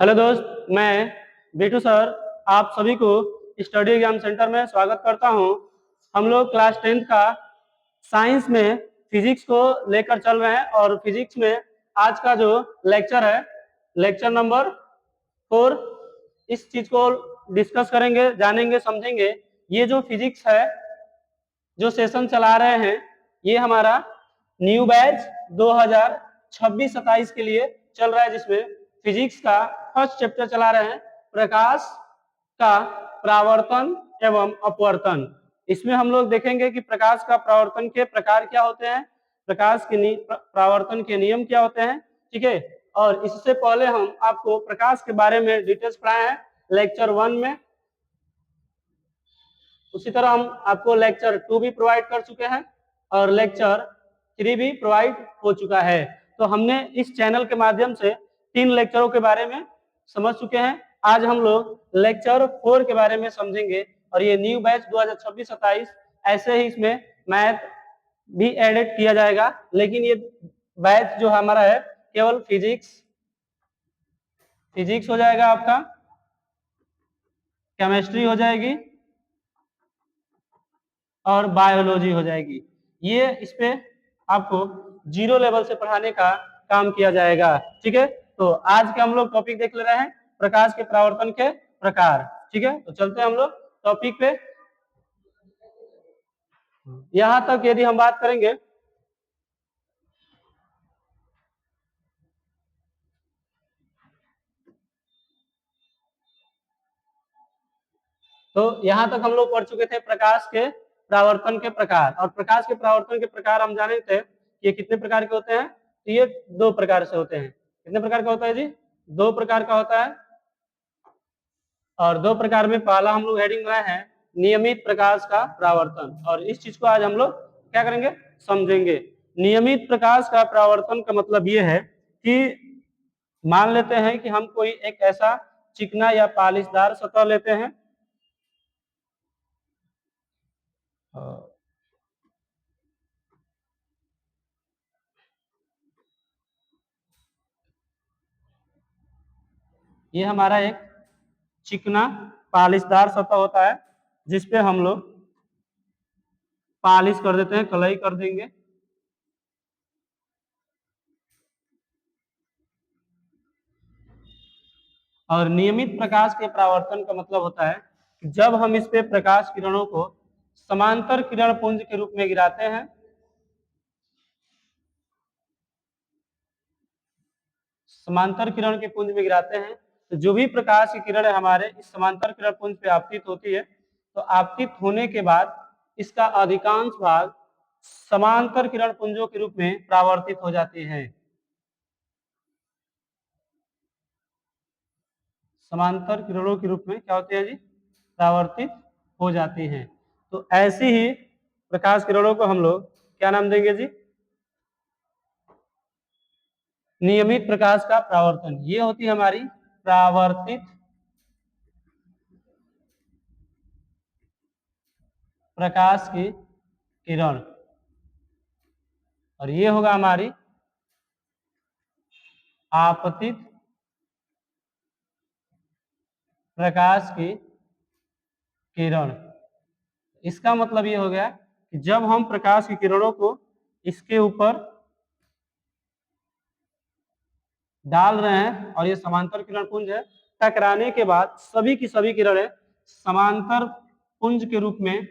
Hello दोस्त, मैं बेटू सर आप सभी को स्टडी एग्जाम सेंटर में स्वागत करता हूं। हम लोग क्लास 10th का साइंस में फिजिक्स को लेकर चल रहे हैं और फिजिक्स में आज का जो लेक्चर है, लेक्चर नंबर 4, इस चीज को डिस्कस करेंगे, जानेंगे, समझेंगे। ये जो फिजिक्स है, जो सेशन चला रहे हैं, ये हमारा न्यू बैच 2026-27 के लिए चल रहा है, जिसमें फिजिक्स का फर्स्ट चैप्टर चला रहे हैं, प्रकाश का प्रावर्तन एवं अपवर्तन। इसमें हम लोग देखेंगे कि प्रकाश का प्रावर्तन के प्रकार क्या होते हैं, प्रकाश के प्रावर्तन के नियम क्या होते हैं। ठीक है, और इससे पहले हम आपको प्रकाश के बारे में डिटेल्स पढ़ाए हैं लेक्चर 1 में। उसी तरह हम आपको लेक्चर 2 भी प्रोवाइड कर चुके हैं और लेक्चर 3 भी प्रोवाइड हो चुका है। तो हमने इस चैनल के माध्यम से 3 लेक्चरों के बारे में समझ चुके हैं। आज हम लोग लेक्चर 4 के बारे में समझेंगे और ये न्यू बैच 2026-27, ऐसे ही इसमें मैथ भी एडेड किया जाएगा, लेकिन ये बैच जो हमारा है केवल फिजिक्स हो जाएगा, आपका केमिस्ट्री हो जाएगी और बायोलॉजी हो जाएगी। ये इस पे आपको 0 लेवल से पढ़ाने का काम किया जाएगा। ठीक है, तो आज के हम लोग टॉपिक देख ले रहे हैं, प्रकाश के परावर्तन के प्रकार। ठीक है, तो चलते हैं हम लोग टॉपिक पे। यहां तक यदि हम बात करेंगे तो यहां तक हम लोग पढ़ चुके थे प्रकाश के परावर्तन के प्रकार। और प्रकाश के परावर्तन के प्रकार हम जाने थे कि ये कितने प्रकार के होते हैं। तो ये 2 प्रकार से होते हैं। कितने प्रकार का होता है जी? 2 प्रकार का होता है। और 2 प्रकार में पहला हम लोग हेडिंग बनाए हैं नियमित प्रकाश का परावर्तन, और इस चीज को आज हम लोग क्या करेंगे, समझेंगे। नियमित प्रकाश का परावर्तन का मतलब ये है कि मान लेते हैं कि हम कोई एक ऐसा चिकना या पालिशदार सतह लेते हैं, ये हमारा एक चिकना पालिशदार सतह होता है, जिसपे हम लोग पालिश कर देते हैं, कलई कर देंगे। और नियमित प्रकाश के परावर्तन का मतलब होता है कि जब हम इस पे प्रकाश किरणों को समांतर किरण पुंज के रूप में गिराते हैं, समांतर किरण के पुंज में गिराते हैं, तो जो भी प्रकाश की किरण हमारे इस समांतर किरण पुंज पे आपतित होती है, तो आपतित होने के बाद इसका अधिकांश भाग समांतर किरण पुंजों के रूप में परावर्तित हो जाती है। समांतर किरणों के रूप में क्या होती है जी? परावर्तित हो जाती हैं। तो ऐसी ही प्रकाश किरणों को हम लोग क्या नाम देंगे जी? नियमित प्रकाश का परावर्तन। ये होती है हमारी परावर्तित प्रकाश की किरण, और ये होगा हमारी आपतित प्रकाश की किरण। इसका मतलब ये हो गया कि जब हम प्रकाश की किरणों को इसके ऊपर डाल रहे हैं और ये समांतर किरण पुंज है, टकराने के बाद सभी की सभी किरणें समांतर पुंज के रूप में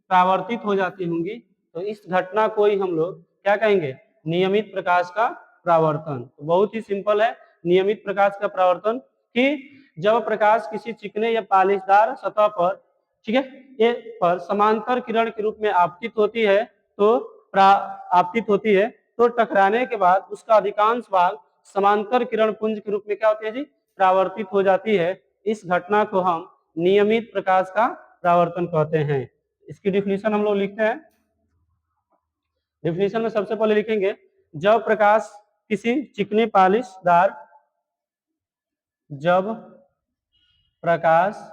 परावर्तित हो जाती होंगी। तो इस घटना को ही हम लोग क्या कहेंगे? नियमित प्रकाश का परावर्तन। तो बहुत ही सिंपल है नियमित प्रकाश का परावर्तन, कि जब प्रकाश किसी चिकने या पालिशदार सतह पर, ठीक है, ये पर समांतर किरण के रूप में आपतित होती है, तो आपतित होती है, तो टकराने के बाद उसका अधिकांश भाग समांतर किरण पुंज के रूप में क्या होती है जी? परावर्तित हो जाती है। इस घटना को हम नियमित प्रकाश का परावर्तन कहते हैं। इसकी डिफिनीशन हम लोग लिखते हैं। डिफिनीशन में सबसे पहले लिखेंगे, जब प्रकाश किसी चिकनी पालिशदार, जब प्रकाश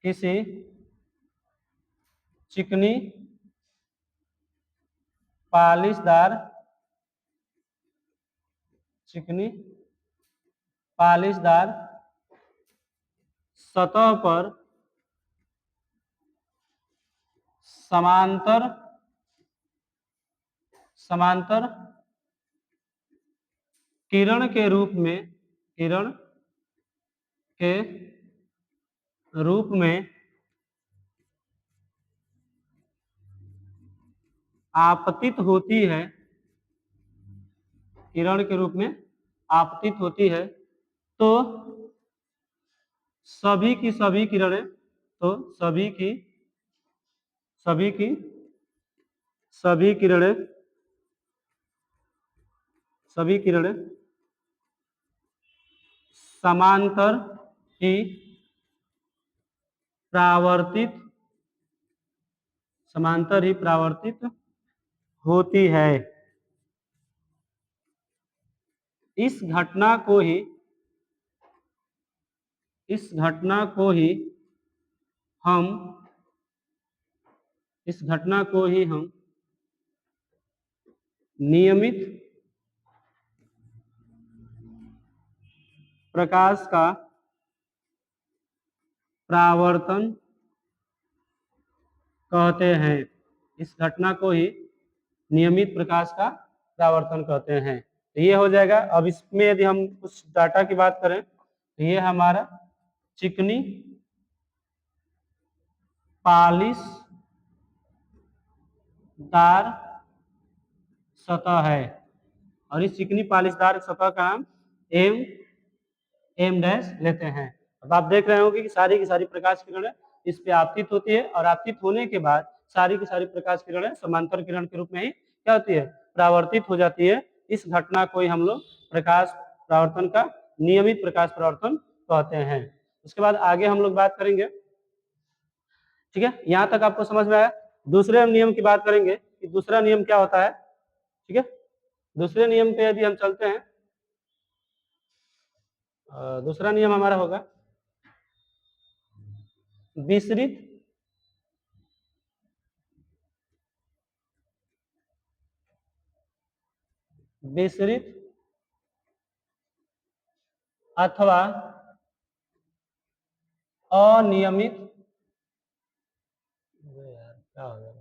किसी चिकनी पालिशदार, चिकनी पालिशदार सतह पर समांतर समांतर किरण के रूप में आपतित होती है, किरण के रूप में आपतित होती है, तो सभी की सभी किरणें तो सभी की सभी किरणें समांतर ही परावर्तित होती है। इस घटना को ही हम नियमित प्रकाश का परावर्तन कहते हैं। इस घटना को ही नियमित प्रकाश का परावर्तन कहते हैं। तो ये हो जाएगा। अब इसमें यदि हम कुछ डाटा की बात करें तो ये हमारा चिकनी पालिशदार सतह है और इस चिकनी पालिशदार सतह का नाम एम डैश लेते हैं। अब आप देख रहे होंगे कि सारी की सारी प्रकाश किरणें इस पे आपतित होती है और आपतित होने के बाद सारी की सारी प्रकाश किरणें समांतर किरण के रूप में ही क्या होती है, परावर्तित हो जाती है। इस घटना को ही हम लोग प्रकाश परावर्तन का नियमित प्रकाश परावर्तन कहते हैं। उसके बाद आगे हम लोग बात करेंगे। ठीक है, यहाँ तक आपको समझ में आया। दूसरे नियम की बात करेंगे कि दूसरा नियम क्या होता है। ठीक है, दूसरे नियम पे यदि हम चलते हैं, दूसरा नियम हमारा होगा विसरित अथवा अनियमित क्या हो गया,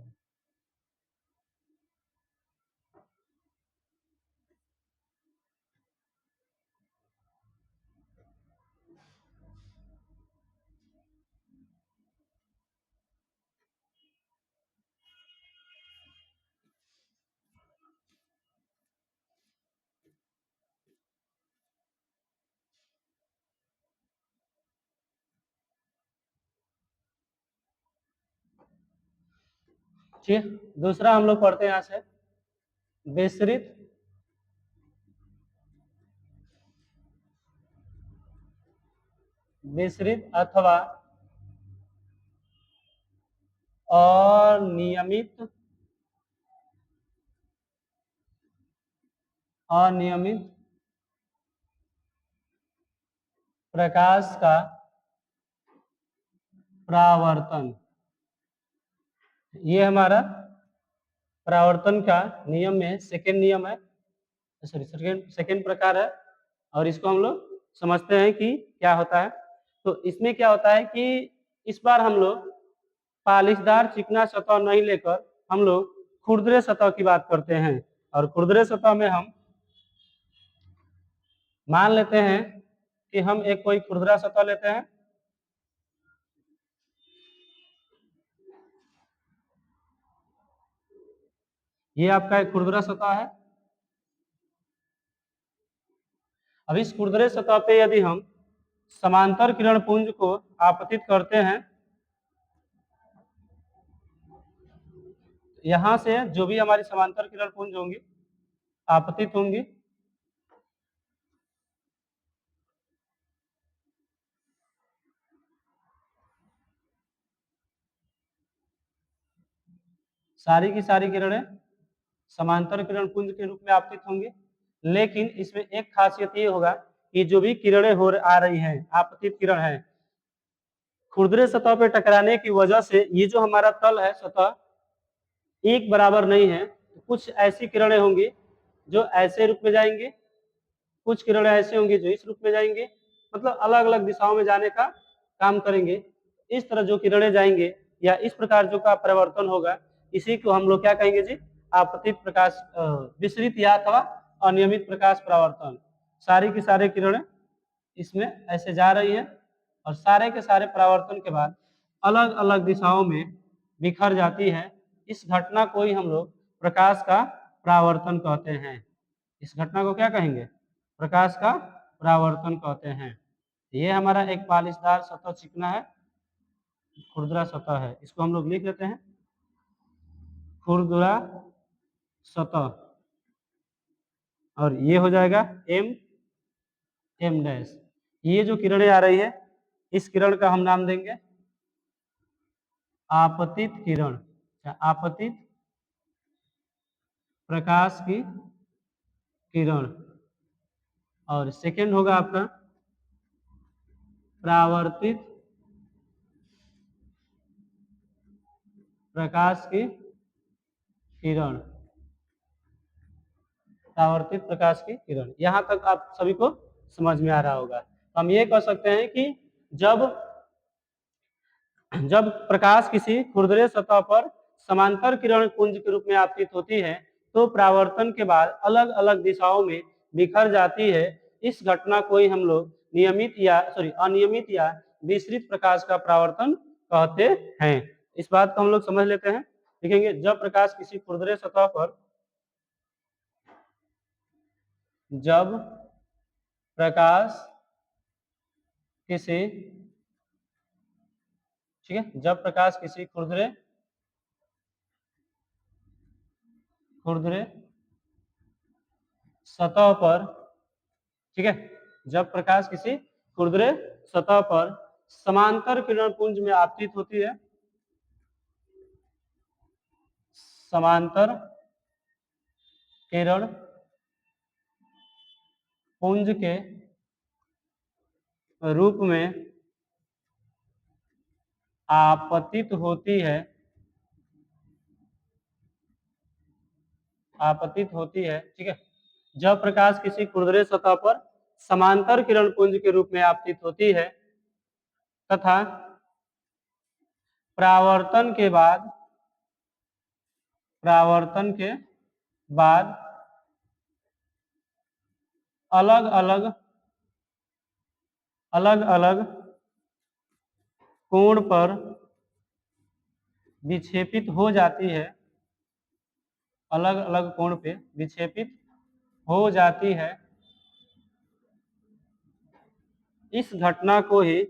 ठीक है। दूसरा हम लोग पढ़ते हैं यहाँ से विसरित अथवा अनियमित प्रकाश का परावर्तन। ये हमारा परावर्तन का नियम में सेकेंड नियम है, सॉरी सेकेंड प्रकार है और इसको हम लोग समझते हैं कि क्या होता है। तो इसमें क्या होता है कि इस बार हम लोग पालिशदार चिकना सतह नहीं लेकर हम लोग खुरदरे सतह की बात करते हैं। और खुरदरे सतह में हम मान लेते हैं कि हम एक कोई खुरदरा सतह लेते हैं। ये आपका एक खुरदरा सतह है। अब इस खुरदरे सतह पे यदि हम समांतर किरण पुंज को आपतित करते हैं, यहां से जो भी हमारी समांतर किरण पुंज होंगी आपतित होंगी, सारी की सारी किरणें समांतर किरण पुंज के रूप में आपतित होंगी। लेकिन इसमें एक खासियत ये होगा कि जो भी किरणें आ रही हैं, आपतित किरण है, खुरदरे सतह पे टकराने की वजह से ये जो हमारा तल है सतह एक बराबर नहीं है। कुछ ऐसी किरणें होंगी जो ऐसे रूप में जाएंगी कुछ किरणें ऐसे होंगी जो इस रूप में जाएंगे, मतलब अलग अलग दिशाओं में जाने का काम करेंगे। इस तरह जो किरणें जाएंगे या इस प्रकार जो का परिवर्तन होगा, इसी को हम लोग क्या कहेंगे जी, आपतित प्रकाश विसरित या अथवा अनियमित प्रकाश परावर्तन। सारी की सारी किरणें इसमें ऐसे जा रही है और सारे के सारे परावर्तन के बाद अलग अलग दिशाओं में बिखर जाती है। इस घटना को ही हम लोग प्रकाश का परावर्तन कहते हैं। इस घटना को क्या कहेंगे, प्रकाश का परावर्तन कहते हैं। ये हमारा एक पालिशदार सतह चिकना है, खुरदरा सतह है, इसको हम लोग लिख लेते हैं खुरदरा सतह, और ये हो जाएगा एम डैश। ये जो किरणें आ रही है, इस किरण का हम नाम देंगे आपतित किरण, आपतित प्रकाश की किरण। और सेकंड होगा आपका परावर्तित प्रकाश की किरण, परावर्तित प्रकाश की किरण। यहां तक आप सभी को समझ में आ रहा होगा। हम ये कह सकते हैं कि जब प्रकाश किसी खुरदरे सतह पर समांतर किरण पुंज के रूप में आपतित होती है, तो परावर्तन के बाद अलग अलग दिशाओं में बिखर जाती है। इस घटना को ही हम लोग अनियमित या विसरित प्रकाश का परावर्तन कहते हैं। इस बात को हम लोग समझ लेते हैं, लिखेंगे जब प्रकाश किसी खुरदरे सतह पर, जब प्रकाश किसी, ठीक है, जब प्रकाश किसी खुरदरे सतह पर, ठीक है, जब प्रकाश किसी खुरदरे सतह पर समांतर किरण पुंज में आपतित होती है, समांतर किरण पुंज के रूप में आपतित होती है, ठीक है, जब प्रकाश किसी खुरदरे सतह पर समांतर किरण पुंज के रूप में आपतित होती है तथा परावर्तन के बाद अलग अलग कोण पर विक्षेपित हो जाती है, अलग अलग कोण पे विक्षेपित हो जाती है। इस घटना को ही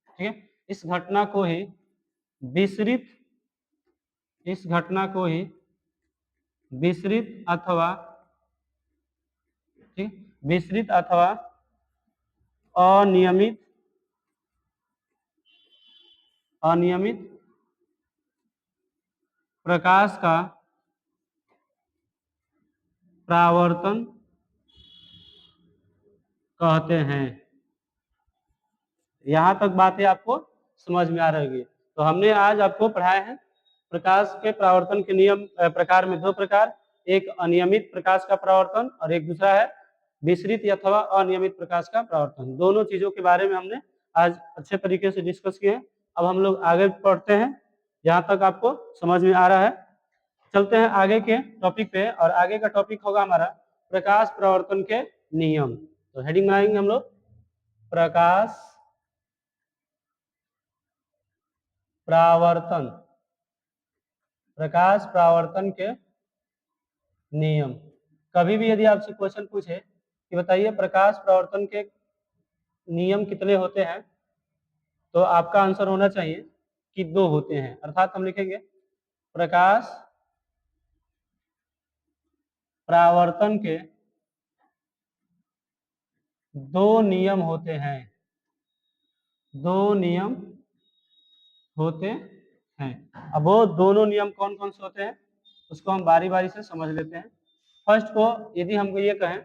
ठीक है, इस घटना को ही विसरित अथवा, ठीक, विसरित अथवा अनियमित प्रकाश का परावर्तन कहते हैं। यहां तक बातें आपको समझ में आ रही होगी। तो हमने आज आपको पढ़ाया है प्रकाश के परावर्तन के नियम, प्रकार में दो प्रकार, एक अनियमित प्रकाश का परावर्तन और एक दूसरा है विसरित अथवा अनियमित प्रकाश का परावर्तन। दोनों चीजों के बारे में हमने आज अच्छे तरीके से डिस्कस किए। अब हम लोग आगे पढ़ते हैं, जहां तक आपको समझ में आ रहा है। चलते हैं आगे के टॉपिक पे, और आगे का टॉपिक होगा हमारा प्रकाश परावर्तन के नियम। तो हेडिंग बनाएंगे हम लोग प्रकाश परावर्तन के नियम। कभी भी यदि आपसे क्वेश्चन पूछे कि बताइए प्रकाश परावर्तन के नियम कितने होते हैं, तो आपका आंसर होना चाहिए कि 2 होते हैं। अर्थात हम लिखेंगे प्रकाश परावर्तन के 2 नियम होते हैं, 2 नियम होते हैं। अब वो दोनों नियम कौन कौन से होते हैं उसको हम बारी बारी से समझ लेते हैं। फर्स्ट को यदि हमको ये कहें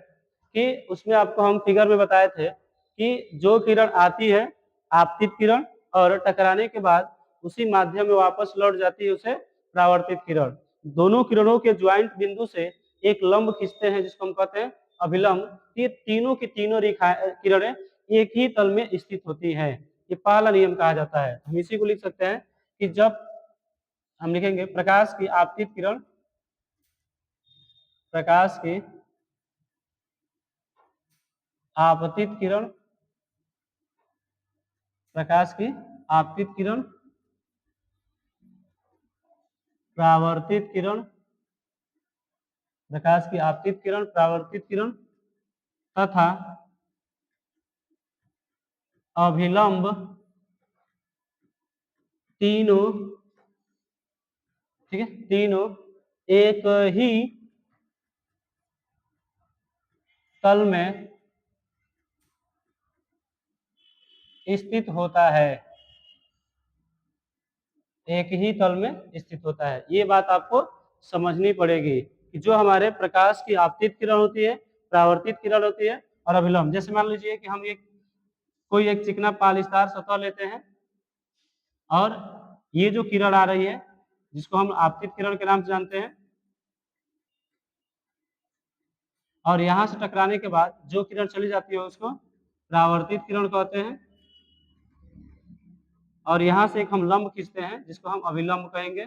कि उसमें आपको हम फिगर में बताए थे कि जो किरण आती है आपतित किरण और टकराने के बाद उसी माध्यम में वापस लौट जाती है, उसे परावर्तित किरण। दोनों किरणों के ज्वाइंट बिंदु से एक लंब खींचते हैं जिसको हम कहते हैं अभिलंब। ये तीनों की तीनों रेखा किरणें एक ही तल में स्थित होती है। ये पहला नियम कहा जाता है। हम इसी को लिख सकते हैं कि जब हम लिखेंगे प्रकाश की आपतित किरण, प्रकाश की आपतित किरण, प्रकाश की आपतित किरण, परावर्तित किरण, प्रकाश की आपतित किरण, परावर्तित किरण तथा अभिलंब तीनों, ठीक है, तीनों एक ही तल में स्थित होता है, एक ही तल में स्थित होता है। ये बात आपको समझनी पड़ेगी कि जो हमारे प्रकाश की आपतित किरण होती है, परावर्तित किरण होती है और अभिलंब। जैसे मान लीजिए कि हम कोई एक चिकना पॉलीस्टार सतह लेते हैं और ये जो किरण आ रही है जिसको हम आपतित किरण के नाम से जानते हैं, और यहां से टकराने के बाद जो किरण चली जाती है उसको परावर्तित किरण कहते हैं, और यहां से एक हम लंब खींचते हैं जिसको हम अभिलंब कहेंगे।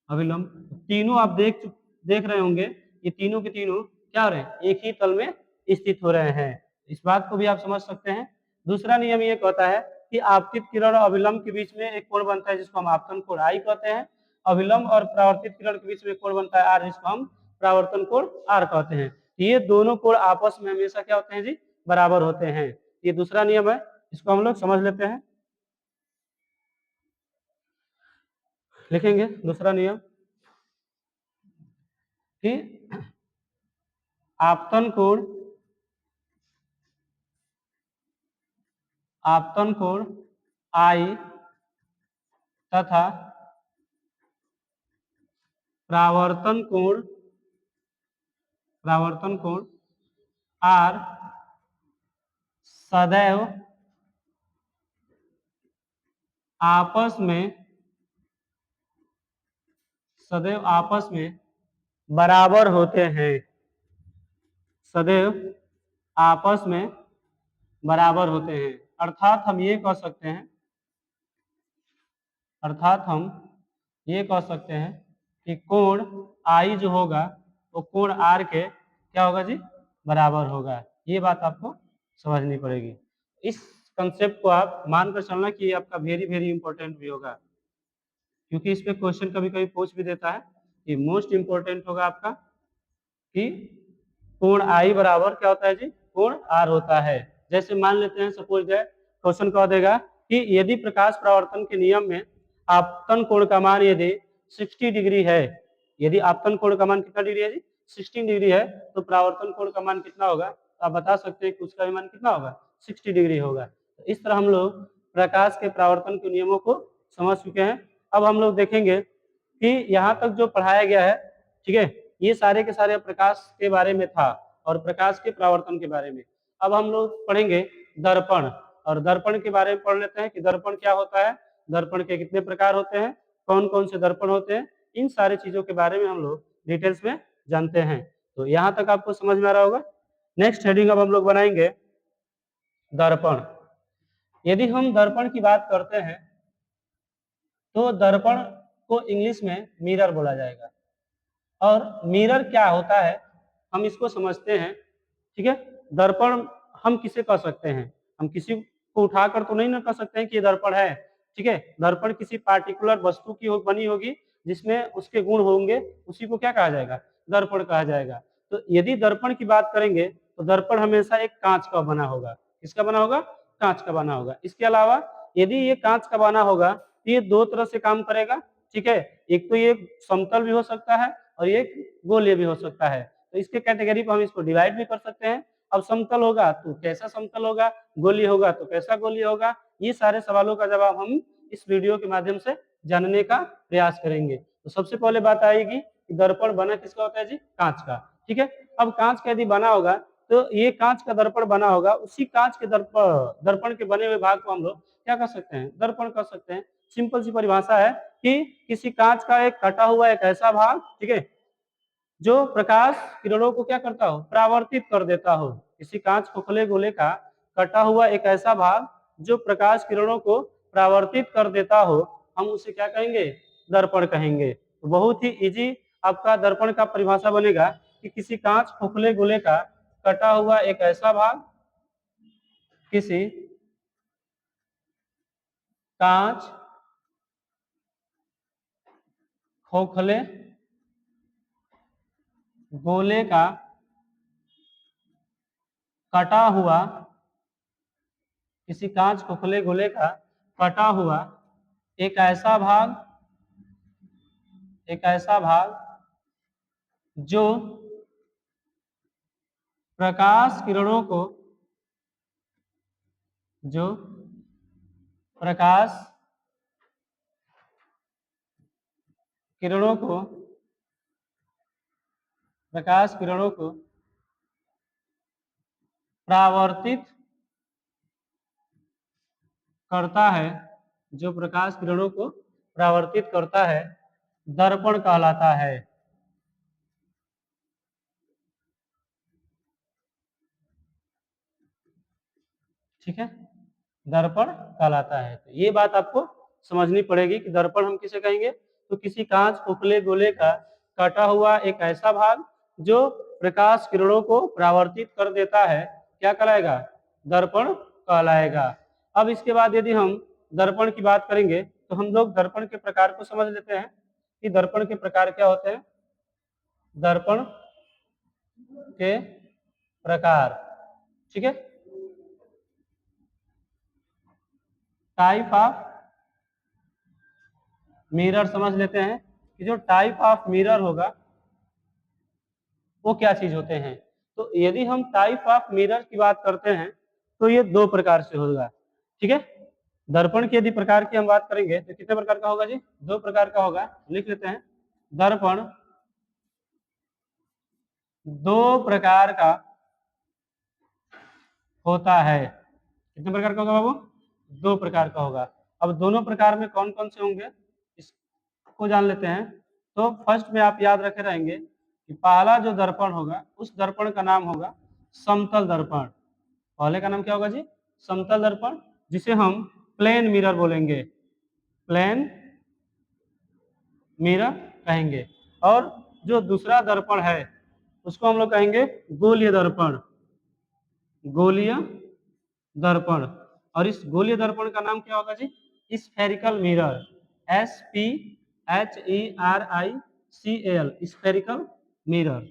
अभिलंब तीनों आप देख रहे होंगे, ये तीनों के तीनों क्या हो रहे हैं, एक ही तल में स्थित हो रहे हैं। इस बात को भी आप समझ सकते हैं। दूसरा नियम ये कहता है कि आपतित किरण और अभिलंब के बीच में एक कोण बनता है जिसको हम आपतन कोण आई कहते हैं। अभिलंब और परावर्तित किरण के बीच में कोण बनता है आर, जिसको हम परावर्तन कोण आर कहते हैं। ये दोनों कोण आपस में हमेशा क्या होते हैं जी, बराबर होते हैं। ये दूसरा नियम है, इसको हम लोग समझ लेते हैं। लिखेंगे दूसरा नियम कि आपतन कोण, आपतन कोण आई तथा परावर्तन कोण, परावर्तन कोण आर सदैव आपस में, सदैव आपस में बराबर होते हैं, सदैव आपस में बराबर होते हैं। अर्थात हम ये कह सकते हैं, अर्थात हम ये कह सकते हैं कि कोण आई जो होगा वो कोण आर के क्या होगा जी, बराबर होगा। ये बात आपको समझनी पड़ेगी। इस कंसेप्ट को आप मानकर चलना कि ये आपका वेरी वेरी इंपॉर्टेंट भी होगा, क्योंकि इस पे क्वेश्चन कभी कभी पूछ भी देता है। ये मोस्ट इंपॉर्टेंट होगा आपका कि कोण आई बराबर क्या होता है जी, कोण आर होता है। जैसे मान लेते हैं, सपोज दैट क्वेश्चन कह देगा कि यदि प्रकाश परावर्तन के नियम में आपतन कोण का मान यदि 60 डिग्री है, यदि आपतन कोण का मान कितना डिग्री है जी, 16 डिग्री है, तो परावर्तन कोण का मान कितना होगा, तो आप बता सकते हैं कि उसका भी मान कितना होगा, 60 डिग्री होगा। तो इस तरह हम लोग प्रकाश के परावर्तन के नियमों को समझ चुके हैं। अब हम लोग देखेंगे कि यहाँ तक जो पढ़ाया गया है, ठीक है, ये सारे के सारे प्रकाश के बारे में था और प्रकाश के परावर्तन के बारे में। अब हम लोग पढ़ेंगे दर्पण, और दर्पण के बारे में पढ़ लेते हैं कि दर्पण क्या होता है, दर्पण के कितने प्रकार होते हैं, कौन कौन से दर्पण होते हैं, इन सारी चीजों के बारे में हम लोग डिटेल्स में जानते हैं। तो यहाँ तक आपको समझ में आ रहा होगा। नेक्स्ट हेडिंग अब हम लोग बनाएंगे दर्पण। यदि हम दर्पण की बात करते हैं तो दर्पण को इंग्लिश में मिरर बोला जाएगा। और मिरर क्या होता है हम इसको समझते हैं, ठीक है। दर्पण हम किसे कह सकते हैं, हम किसी को उठाकर तो नहीं ना कह सकते हैं कि ये दर्पण है, ठीक है। दर्पण किसी पार्टिकुलर वस्तु की बनी होगी जिसमें उसके गुण होंगे, उसी को क्या कहा जाएगा, दर्पण कहा जाएगा। तो यदि दर्पण की बात करेंगे तो दर्पण हमेशा एक कांच का बना होगा। किसका बना होगा, कांच का बना होगा। इसके अलावा यदि ये कांच का बना होगा तो ये दो तरह से काम करेगा, ठीक है। एक तो ये समतल भी हो सकता है और ये गोलीय भी हो सकता है। तो इसके कैटेगरी पर हम इसको डिवाइड भी कर सकते हैं। अब समतल होगा तो कैसा समतल होगा, गोलीय होगा तो कैसा गोलीय होगा, ये सारे सवालों का जवाब हम इस वीडियो के माध्यम से जानने का प्रयास करेंगे। तो सबसे पहले बात आएगी कि दर्पण बना किसका होता है जी, कांच का, ठीक है। अब कांच का यदि बना होगा तो ये कांच का दर्पण बना होगा, उसी कांच के दर्पण के बने हुए भाग को हम लोग क्या कर सकते हैं, दर्पण कर सकते हैं। सिंपल सी परिभाषा है कि किसी कांच का एक कटा हुआ एक ऐसा भाग, ठीक है, जो प्रकाश किरणों को क्या करता हो, परावर्तित कर देता हो। किसी कांच खोखले गोले का कटा हुआ एक ऐसा भाग जो प्रकाश किरणों को परावर्तित कर देता हो, हम उसे क्या कहेंगे, दर्पण कहेंगे। तो बहुत ही इजी आपका दर्पण का परिभाषा बनेगा कि किसी कांच खोखले गोले का कटा हुआ एक ऐसा भाग, किसी कांच खोखले गोले का कटा हुआ, किसी कांच खोखले गोले का कटा हुआ एक ऐसा भाग, एक ऐसा भाग जो प्रकाश किरणों को, जो प्रकाश किरणों को, प्रकाश किरणों को परावर्तित करता है, जो प्रकाश किरणों को परावर्तित करता है, दर्पण कहलाता है। ठीक है, दर्पण कहलाता है। तो ये बात आपको समझनी पड़ेगी कि दर्पण हम किसे कहेंगे, तो किसी कांच खोखले गोले का कटा हुआ एक ऐसा भाग जो प्रकाश किरणों को परावर्तित कर देता है, क्या कहलाएगा, दर्पण कहलाएगा। अब इसके बाद यदि हम दर्पण की बात करेंगे तो हम लोग दर्पण के प्रकार को समझ लेते हैं कि दर्पण के प्रकार क्या होते हैं। दर्पण के प्रकार, ठीक है, टाइप ऑफ मिरर समझ लेते हैं कि जो टाइप ऑफ मिरर होगा वो क्या चीज होते हैं। तो यदि हम टाइप ऑफ मिरर की बात करते हैं तो ये दो प्रकार से होगा। ठीक है, दर्पण की यदि प्रकार की हम बात करेंगे तो कितने प्रकार का होगा जी, दो प्रकार का होगा। लिख लेते हैं, दर्पण दो प्रकार का होता है। कितने प्रकार का होगा बाबू, दो प्रकार का होगा। अब दोनों प्रकार में कौन कौन से होंगे इसको जान लेते हैं। तो फर्स्ट में आप याद रखे रहेंगे कि पहला जो दर्पण होगा उस दर्पण का नाम होगा समतल दर्पण। पहले का नाम क्या होगा जी, समतल दर्पण, जिसे हम प्लेन मिरर बोलेंगे, प्लेन मिरर कहेंगे। और जो दूसरा दर्पण है उसको हम लोग कहेंगे गोलीय दर्पण, गोलीय दर्पण। और इस गोलीय दर्पण का नाम क्या होगा जी, spherical mirror, SPHERICAL, spherical mirror,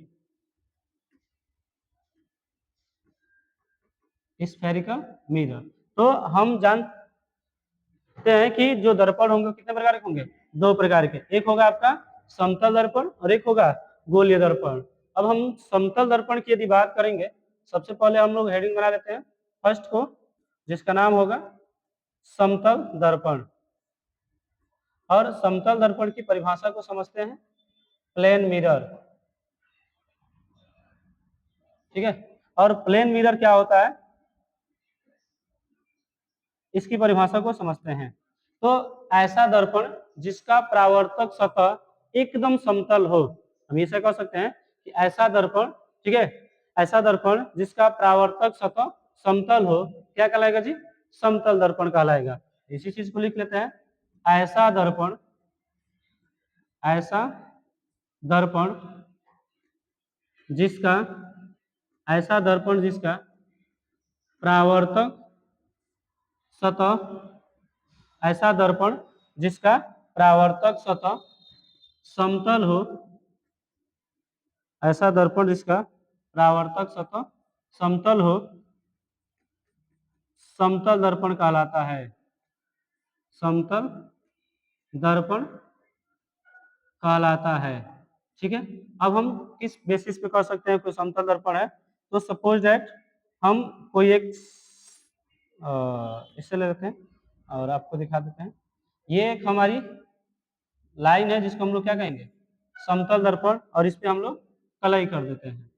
spherical mirror. तो हम जानते हैं कि जो दर्पण होंगे कितने प्रकार के होंगे, दो प्रकार के। एक होगा आपका समतल दर्पण और एक होगा गोलीय दर्पण। अब हम समतल दर्पण की यदि बात करेंगे, सबसे पहले हम लोग हेडिंग बना लेते हैं फर्स्ट को, जिसका नाम होगा समतल दर्पण। और समतल दर्पण की परिभाषा को समझते हैं, प्लेन मिरर। ठीक है, और प्लेन मिरर क्या होता है इसकी परिभाषा को समझते हैं। तो ऐसा दर्पण जिसका परावर्तक सतह एकदम समतल हो, हम ऐसा कह सकते हैं कि ऐसा दर्पण, ठीक है, ऐसा दर्पण जिसका परावर्तक सतह समतल हो, क्या कहलाएगा जी, समतल दर्पण कहलाएगा। इसी चीज को लिख लेते हैं, ऐसा दर्पण, ऐसा दर्पण जिसका, ऐसा दर्पण जिसका परावर्तक सतह, ऐसा दर्पण जिसका परावर्तक सतह समतल हो, ऐसा दर्पण जिसका परावर्तक सतह समतल हो, समतल दर्पण कहलाता है, समतल दर्पण कहलाता है। ठीक है, अब हम किस बेसिस पे कर सकते हैं कोई समतल दर्पण है, तो सपोज दैट हम कोई एक इससे ले लेते हैं और आपको दिखा देते हैं। ये एक हमारी लाइन है जिसको हम लोग क्या कहेंगे, समतल दर्पण, और इस पे हम लोग कलई कर देते हैं।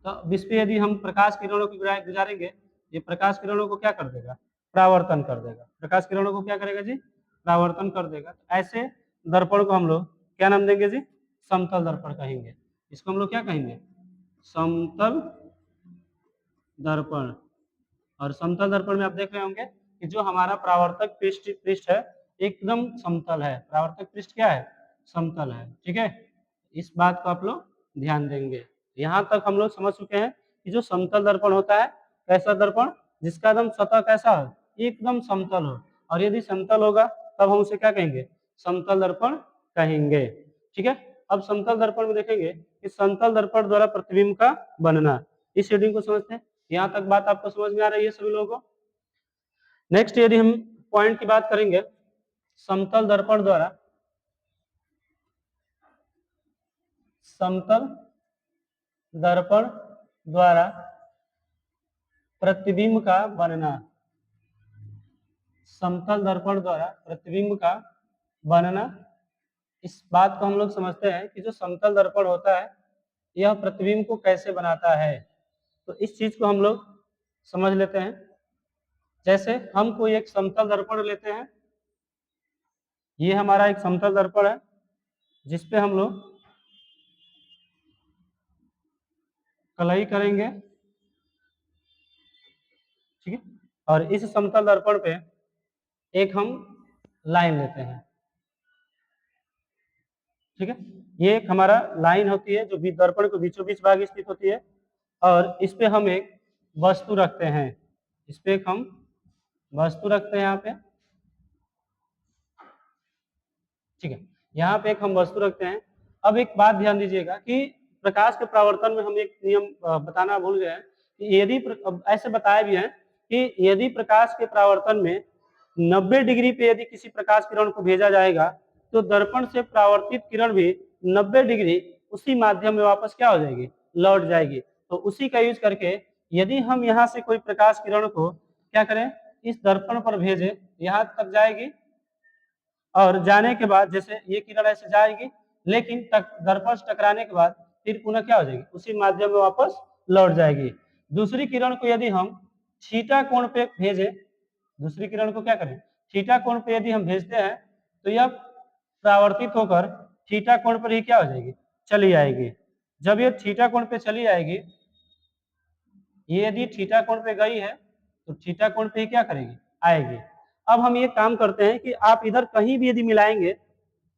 तो इस पे यदि हम प्रकाश किरणों को गुजारेंगे ये प्रकाश किरणों को क्या कर देगा, परावर्तन कर देगा। प्रकाश किरणों को क्या करेगा जी, परावर्तन कर देगा। ऐसे दर्पण को हम लोग क्या नाम देंगे जी, समतल दर्पण कहेंगे। इसको हम लोग क्या कहेंगे, समतल दर्पण। और समतल दर्पण में आप देख रहे होंगे कि जो हमारा परावर्तक पृष्ठ है एकदम समतल है, परावर्तक पृष्ठ क्या है, समतल है। ठीक है, इस बात को आप लोग ध्यान देंगे। यहाँ तक हम लोग समझ चुके हैं कि जो समतल दर्पण होता है, कैसा दर्पण, जिसका एकदम सतह कैसा हो, एकदम समतल हो। और यदि समतल होगा तब हम उसे क्या कहेंगे, समतल दर्पण कहेंगे। ठीक है, अब समतल दर्पण में देखेंगे कि समतल दर्पण द्वारा प्रतिबिंब का बनना, इस रीडिंग को समझते हैं। यहाँ तक बात आपको समझ में आ रही है सभी लोगों को। नेक्स्ट यदि हम पॉइंट की बात करेंगे, समतल दर्पण द्वारा समतल दर्पण द्वारा प्रतिबिंब का बनना, समतल दर्पण द्वारा प्रतिबिंब का बनना। इस बात को हम लोग समझते हैं कि जो समतल दर्पण होता है यह प्रतिबिंब को कैसे बनाता है। तो इस चीज को हम लोग समझ लेते हैं। जैसे हम कोई एक समतल दर्पण लेते हैं, ये हमारा एक समतल दर्पण है जिसपे हम लोग कलई करेंगे। ठीक है, और इस समतल दर्पण पे एक हम लाइन लेते हैं। ठीक है, ये एक हमारा लाइन होती है जो दर्पण के बीचों बीच भाग स्थित होती है, और इस पे हम एक वस्तु रखते हैं। इस पे एक हम वस्तु रखते हैं यहाँ पे। ठीक है, यहाँ पे एक हम वस्तु रखते हैं। अब एक बात ध्यान दीजिएगा कि प्रकाश के परावर्तन में हम एक नियम बताना भूल गए हैं कि यदि ऐसे बताया भी है कि यदि प्रकाश के परावर्तन में 90 डिग्री पे यदि किसी प्रकाश किरण को भेजा जाएगा तो दर्पण से परावर्तित किरण भी 90 डिग्री उसी माध्यम में वापस क्या हो जाएगी, लौट जाएगी। तो उसी का यूज करके यदि हम यहाँ से कोई प्रकाश किरण को क्या करें, इस दर्पण पर भेजे, यहाँ तक जाएगी और जाने के बाद जैसे ये किरण ऐसे जाएगी, लेकिन दर्पण से टकराने के बाद फिर पुनः क्या हो जाएगी, उसी माध्यम में वापस लौट जाएगी। दूसरी किरण को यदि हम थीटा कोण पे भेजें, दूसरी किरण को क्या करें, थीटा कोण पे यदि हम भेजते हैं तो यह परावर्तित होकर थीटा कोण पर ही क्या हो जाएगी, चली आएगी। जब ये थीटा कोण पे चली आएगी, ये यदि थीटा कोण पे गई है तो थीटा कोण पे ही क्या करेगी, आएगी। अब हम ये काम करते हैं कि आप इधर कहीं भी यदि मिलाएंगे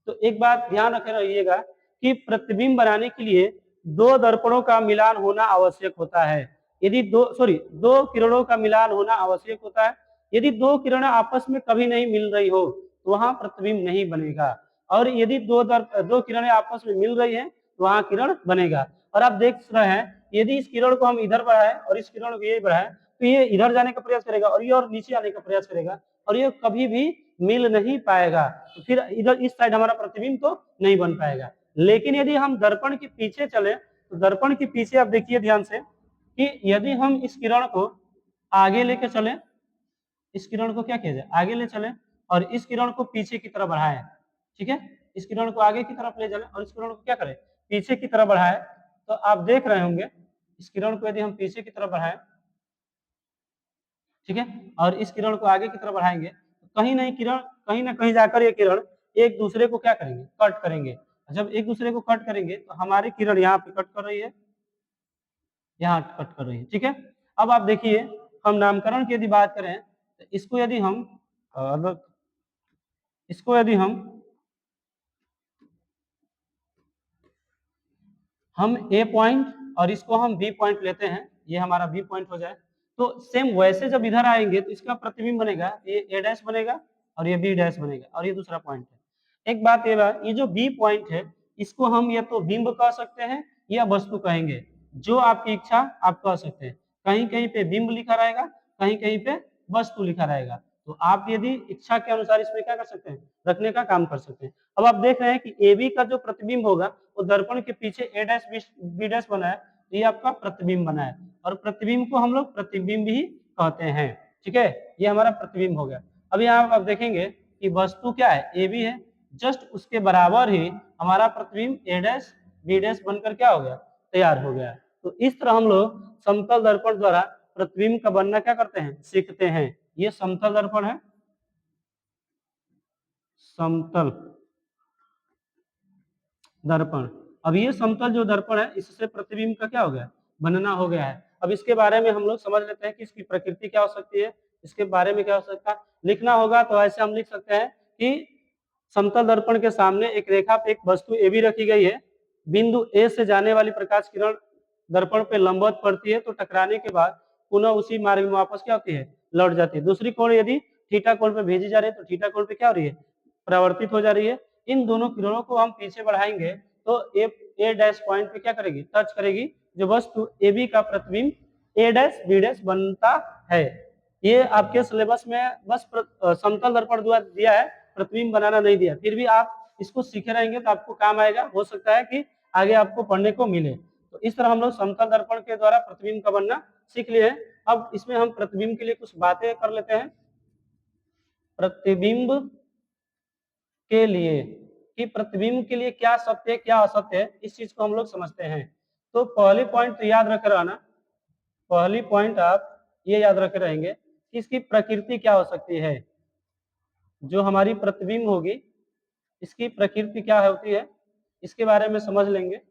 तो एक बात ध्यान रखे रहिएगा कि प्रतिबिंब बनाने के लिए दो दर्पणों का मिलान होना आवश्यक होता है। यदि दो किरणों का मिलान होना आवश्यक होता है। यदि दो किरणें आपस में कभी नहीं मिल रही हो तो वहां प्रतिबिंब नहीं बनेगा, और यदि दो किरणें आपस में मिल रही है तो वहां किरण बनेगा। और आप देख रहे हैं यदि इस किरण को हम इधर बढ़ाएं और इस किरण को ये बढ़ाएं तो ये इधर जाने का प्रयास करेगा और ये और नीचे आने का प्रयास करेगा, और ये कभी भी मिल नहीं पाएगा। तो फिर इधर इस साइड हमारा प्रतिबिंब तो नहीं बन पाएगा। लेकिन यदि हम दर्पण के पीछे चले तो दर्पण के पीछे आप देखिए ध्यान से कि यदि हम इस किरण को आगे लेके चले, इस किरण को क्या किया जाए, आगे ले चले और इस किरण को पीछे की तरफ बढ़ाएं। ठीक है, इस किरण को आगे की तरफ ले चले और इस किरण को क्या करें, पीछे की तरफ बढ़ाएं। तो आप देख रहे होंगे इस किरण को यदि हम पीछे की तरफ बढ़ाएं, ठीक है, और इस किरण को आगे की तरफ बढ़ाएंगे तो कहीं ना कहीं जाकर ये किरण एक दूसरे को क्या करेंगे, कट करेंगे। जब एक दूसरे को कट करेंगे तो हमारी किरण यहाँ पे कट कर रही है, यहाँ कट कर रही है। ठीक है, अब आप देखिए हम नामकरण की यदि बात करें तो इसको यदि हम ए पॉइंट और इसको हम बी पॉइंट लेते हैं, ये हमारा बी पॉइंट हो जाए तो सेम वैसे जब इधर आएंगे तो इसका प्रतिबिंब बनेगा, ये ए डैश बनेगा और ये बी डैश बनेगा और ये दूसरा पॉइंट है। एक बात ये जो बी पॉइंट है इसको हम या तो बिंब कह सकते हैं या वस्तु कहेंगे, जो आपकी इच्छा आप कह सकते हैं। कहीं कहीं पे बिंब लिखा रहेगा, कहीं कहीं पे वस्तु लिखा रहेगा। तो आप यदि इच्छा के अनुसार इसमें क्या कर सकते हैं, रखने का काम कर सकते हैं। अब आप देख रहे हैं कि ए बी का जो प्रतिबिंब होगा वो दर्पण के पीछे ए डैश बी डैश बना है, ये आपका प्रतिबिंब बना है, और प्रतिबिंब को हम लोग प्रतिबिंब ही कहते हैं। ठीक है, ये हमारा प्रतिबिंब हो गया। अब यहाँ आप देखेंगे कि वस्तु क्या है, ए बी है, जस्ट उसके बराबर ही हमारा प्रतिबिंब ए डैश बी डैश बनकर क्या हो गया, तैयार हो गया। तो इस तरह हम लोग समतल दर्पण द्वारा प्रतिबिंब का बनना क्या करते हैं, सीखते हैं। ये समतल दर्पण है, समतल दर्पण। अब ये समतल जो दर्पण है इससे प्रतिबिंब का क्या हो गया, बनना हो गया है। अब इसके बारे में हम लोग समझ लेते हैं कि इसकी प्रकृति क्या हो सकती है, इसके बारे में क्या हो सकता है। लिखना होगा तो ऐसे हम लिख सकते हैं कि समतल दर्पण के सामने एक रेखा पे एक वस्तु ए बी रखी गई है, बिंदु ए से जाने वाली प्रकाश किरण दर्पण पे लंबवत पड़ती है तो टकराने के बाद पुनः उसी मार्ग में वापस क्या होती है, लौट जाती है। दूसरी कोण यदि थीटा कोण पे भेजी जा रही है तो थीटा कोण पे क्या हो रही है, परावर्तित हो जा रही है। इन दोनों किरणों को हम पीछे बढ़ाएंगे तो ए डैश पॉइंट पे क्या करेगी, टच करेगी, जो वस्तु ए बी का प्रतिबिंब ए डैश बी डैश बनता है। ये आपके सिलेबस में बस समतल दर्पण दिया है, प्रतिबिंब बनाना नहीं दिया, फिर भी आप इसको सीखे रहेंगे तो आपको काम आएगा, हो सकता है कि आगे आपको पढ़ने को मिले। तो इस तरह हम लोग समतल दर्पण के द्वारा प्रतिबिंब का बनना सीख लिए हैं। अब इसमें हम प्रतिबिंब के लिए कुछ बातें कर लेते हैं। प्रतिबिंब के लिए कि प्रतिबिंब के लिए क्या सत्य है क्या असत्य है, इस चीज को हम लोग समझते हैं। तो पहली पॉइंट तो याद रखे रहना, पहली पॉइंट आप ये याद रखे रहेंगे कि इसकी प्रकृति क्या हो सकती है। जो हमारी प्रतिबिंब होगी इसकी प्रकृति क्या होती है, इसके बारे में समझ लेंगे।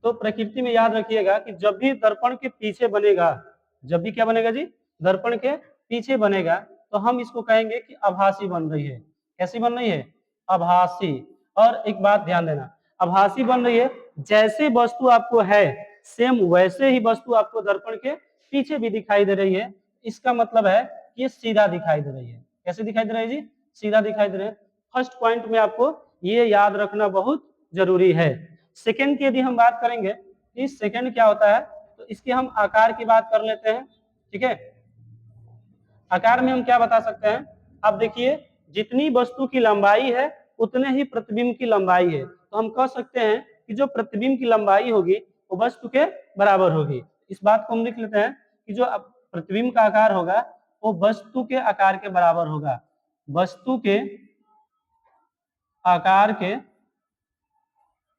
तो प्रकृति में याद रखिएगा कि जब भी दर्पण के पीछे बनेगा, जब भी क्या बनेगा जी, दर्पण के पीछे बनेगा, तो हम इसको कहेंगे कि आभासी बन रही है। कैसी बन रही है, आभासी। और एक बात ध्यान देना, आभासी बन रही है, जैसे वस्तु आपको है सेम वैसे ही वस्तु आपको दर्पण के पीछे भी दिखाई दे रही है। इसका मतलब है कि ये सीधा दिखाई दे रही है। कैसे दिखाई दे रही है जी, सीधा दिखाई दे रही है। फर्स्ट पॉइंट में आपको ये याद रखना बहुत जरूरी है। सेकंड की यदि हम बात करेंगे, इस सेकंड क्या होता है, तो इसके हम आकार की बात कर लेते हैं। ठीक है, आकार में हम क्या बता सकते हैं, आप देखिए जितनी वस्तु की लंबाई है उतने ही प्रतिबिंब की लंबाई है। तो हम कह सकते हैं कि जो प्रतिबिंब की लंबाई होगी वो वस्तु के बराबर होगी। इस बात को हम लिख लेते हैं कि जो प्रतिबिंब का आकार होगा वो वस्तु के आकार के बराबर होगा, वस्तु के आकार के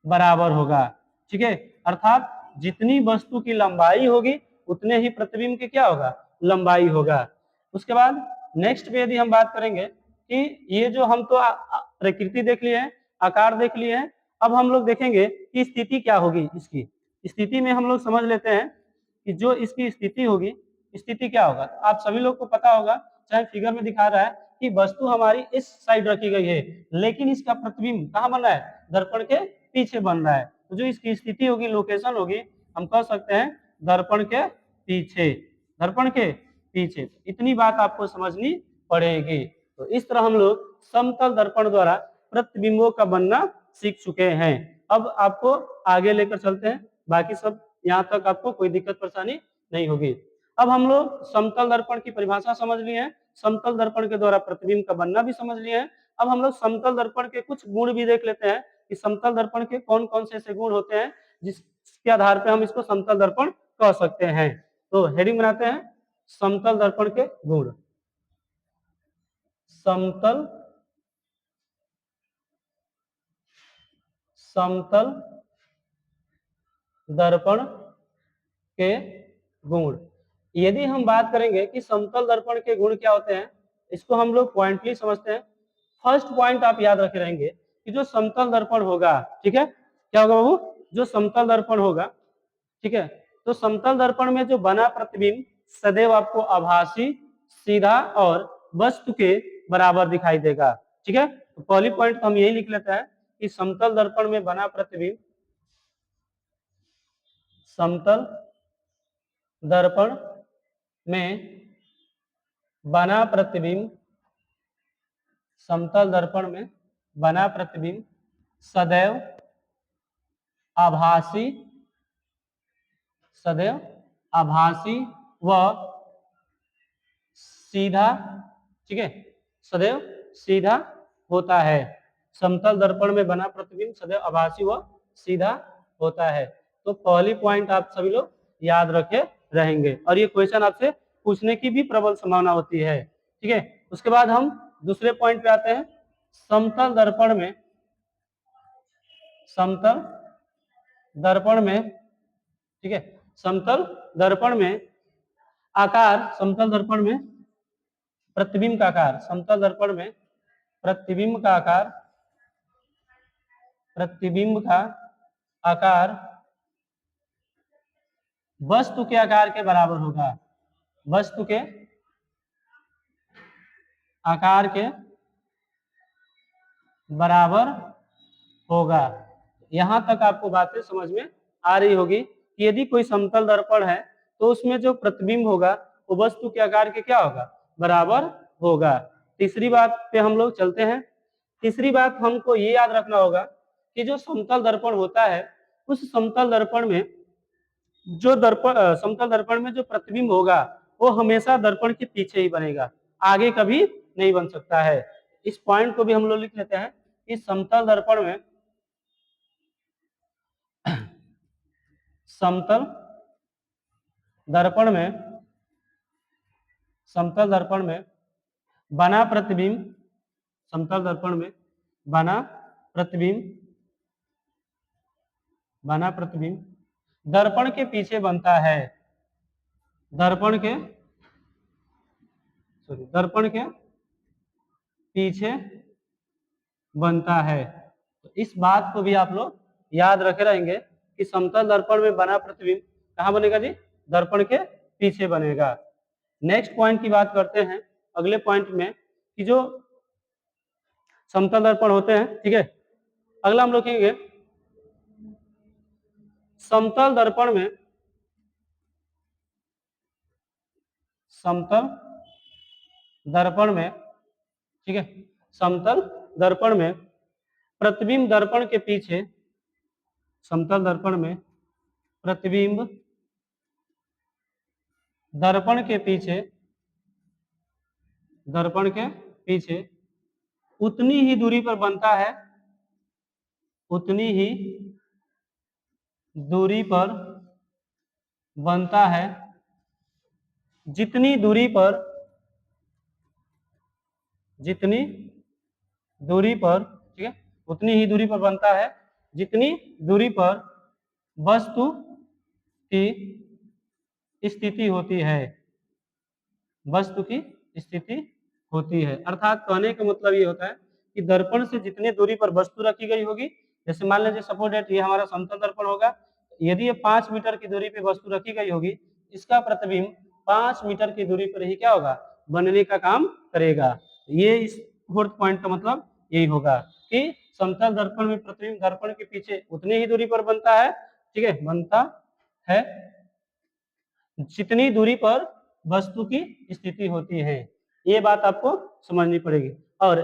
बराबर होगा। ठीक है, अर्थात जितनी वस्तु की लंबाई होगी उतने ही प्रतिबिंब की क्या होगा, लंबाई होगा। उसके बाद नेक्स्ट पे यदि हम बात करेंगे कि ये जो हम तो प्रकृति देख लिए हैं, आकार देख लिए हैं, अब हम लोग देखेंगे कि स्थिति क्या होगी। इसकी स्थिति में हम लोग समझ लेते हैं कि जो इसकी स्थिति होगी, स्थिति क्या होगा। आप सभी लोग को पता होगा, चाहे फिगर में दिखा रहा है कि वस्तु हमारी इस साइड रखी गई है लेकिन इसका प्रतिबिंब कहाँ बन रहा है, दर्पण के पीछे बन रहा है। तो जो इसकी स्थिति होगी, लोकेशन होगी, हम कह सकते हैं दर्पण के पीछे, दर्पण के पीछे। इतनी बात आपको समझनी पड़ेगी। तो इस तरह हम लोग समतल दर्पण द्वारा प्रतिबिंबों का बनना सीख चुके हैं। अब आपको आगे लेकर चलते हैं, बाकी सब यहाँ तक आपको कोई दिक्कत परेशानी नहीं होगी। अब हम लोग समतल दर्पण की परिभाषा समझ लिए हैं, समतल दर्पण के द्वारा प्रतिबिंब का बनना भी समझ लिए हैं। अब हम लोग समतल दर्पण के कुछ गुण भी देख लेते हैं कि समतल दर्पण के कौन कौन से ऐसे गुण होते हैं जिसके आधार पर हम इसको समतल दर्पण कह सकते हैं। तो हेडिंग बनाते हैं, समतल दर्पण के गुण। समतल समतल दर्पण के गुण। यदि हम बात करेंगे कि समतल दर्पण के गुण क्या होते हैं, इसको हम लोग पॉइंटली समझते हैं। फर्स्ट पॉइंट आप याद रखे रहेंगे कि जो समतल दर्पण होगा, ठीक है, क्या होगा बाबू, जो समतल दर्पण होगा, ठीक है, तो समतल दर्पण में जो बना प्रतिबिंब सदैव आपको आभासी, सीधा और वस्तु के बराबर दिखाई देगा। ठीक है, तो पहली पॉइंट तो हम यही लिख लेते हैं कि समतल दर्पण में बना प्रतिबिंब, समतल दर्पण में बना प्रतिबिंब, समतल दर्पण में बना प्रतिबिंब सदैव आभासी, सदैव आभासी व सीधा, ठीक है, सदैव सीधा होता है। समतल दर्पण में बना प्रतिबिंब सदैव आभासी व सीधा होता है। तो पहली पॉइंट आप सभी लोग याद रखे रहेंगे और ये क्वेश्चन आपसे पूछने की भी प्रबल संभावना होती है। ठीक है, उसके बाद हम दूसरे पॉइंट पे आते हैं। समतल दर्पण में, समतल दर्पण में, ठीक है, समतल दर्पण में आकार समतल दर्पण में प्रतिबिंब का आकार, समतल दर्पण में प्रतिबिंब का आकार, प्रतिबिंब का आकार वस्तु के आकार के बराबर होगा, वस्तु के आकार के बराबर होगा। यहां तक आपको बातें समझ में आ रही होगी कि यदि कोई समतल दर्पण है तो उसमें जो प्रतिबिंब होगा वो वस्तु के आकार के क्या होगा, बराबर होगा। तीसरी बात पे हम लोग चलते हैं। तीसरी बात हमको ये याद रखना होगा कि जो समतल दर्पण होता है उस समतल दर्पण में जो समतल दर्पण में जो प्रतिबिंब होगा वो हमेशा दर्पण के पीछे ही बनेगा, आगे कभी नहीं बन सकता है। इस पॉइंट को भी हम लोग लिख लेते हैं कि समतल दर्पण में समतल दर्पण में समतल दर्पण में बना प्रतिबिंब, समतल दर्पण में बना प्रतिबिंब, बना प्रतिबिंब दर्पण के पीछे बनता है, दर्पण के दर्पण के पीछे बनता है। तो इस बात को भी आप लोग याद रखे रहेंगे कि समतल दर्पण में बना प्रतिबिंब कहाँ बनेगा जी, दर्पण के पीछे बनेगा। नेक्स्ट पॉइंट की बात करते हैं अगले पॉइंट में कि जो समतल दर्पण होते हैं, ठीक है। अगला हम लोग कहेंगे समतल दर्पण में, समतल दर्पण में, ठीक है, समतल दर्पण में प्रतिबिंब दर्पण के पीछे, समतल दर्पण में प्रतिबिंब दर्पण के पीछे, दर्पण के पीछे उतनी ही दूरी पर बनता है, उतनी ही दूरी पर बनता है जितनी दूरी पर, जितनी दूरी पर, ठीक है, उतनी ही दूरी पर बनता है जितनी दूरी पर वस्तु की स्थिति होती है, वस्तु की स्थिति होती है। अर्थात कहने का मतलब ये होता है कि दर्पण से जितनी दूरी पर वस्तु रखी गई होगी, जैसे मान लीजिए सपोज दैट ये हमारा समतल दर्पण होगा, यदि ये 5 मीटर की दूरी पे वस्तु रखी गई होगी, इसका प्रतिबिंब 5 मीटर की दूरी पर ही क्या होगा, बनने का काम करेगा। ये इस फोर्थ पॉइंट का मतलब यही होगा कि समतल दर्पण में प्रतिबिंब दर्पण के पीछे उतनी ही दूरी पर बनता है, ठीक है, बनता है जितनी दूरी पर वस्तु की स्थिति होती है। ये बात आपको समझनी पड़ेगी। और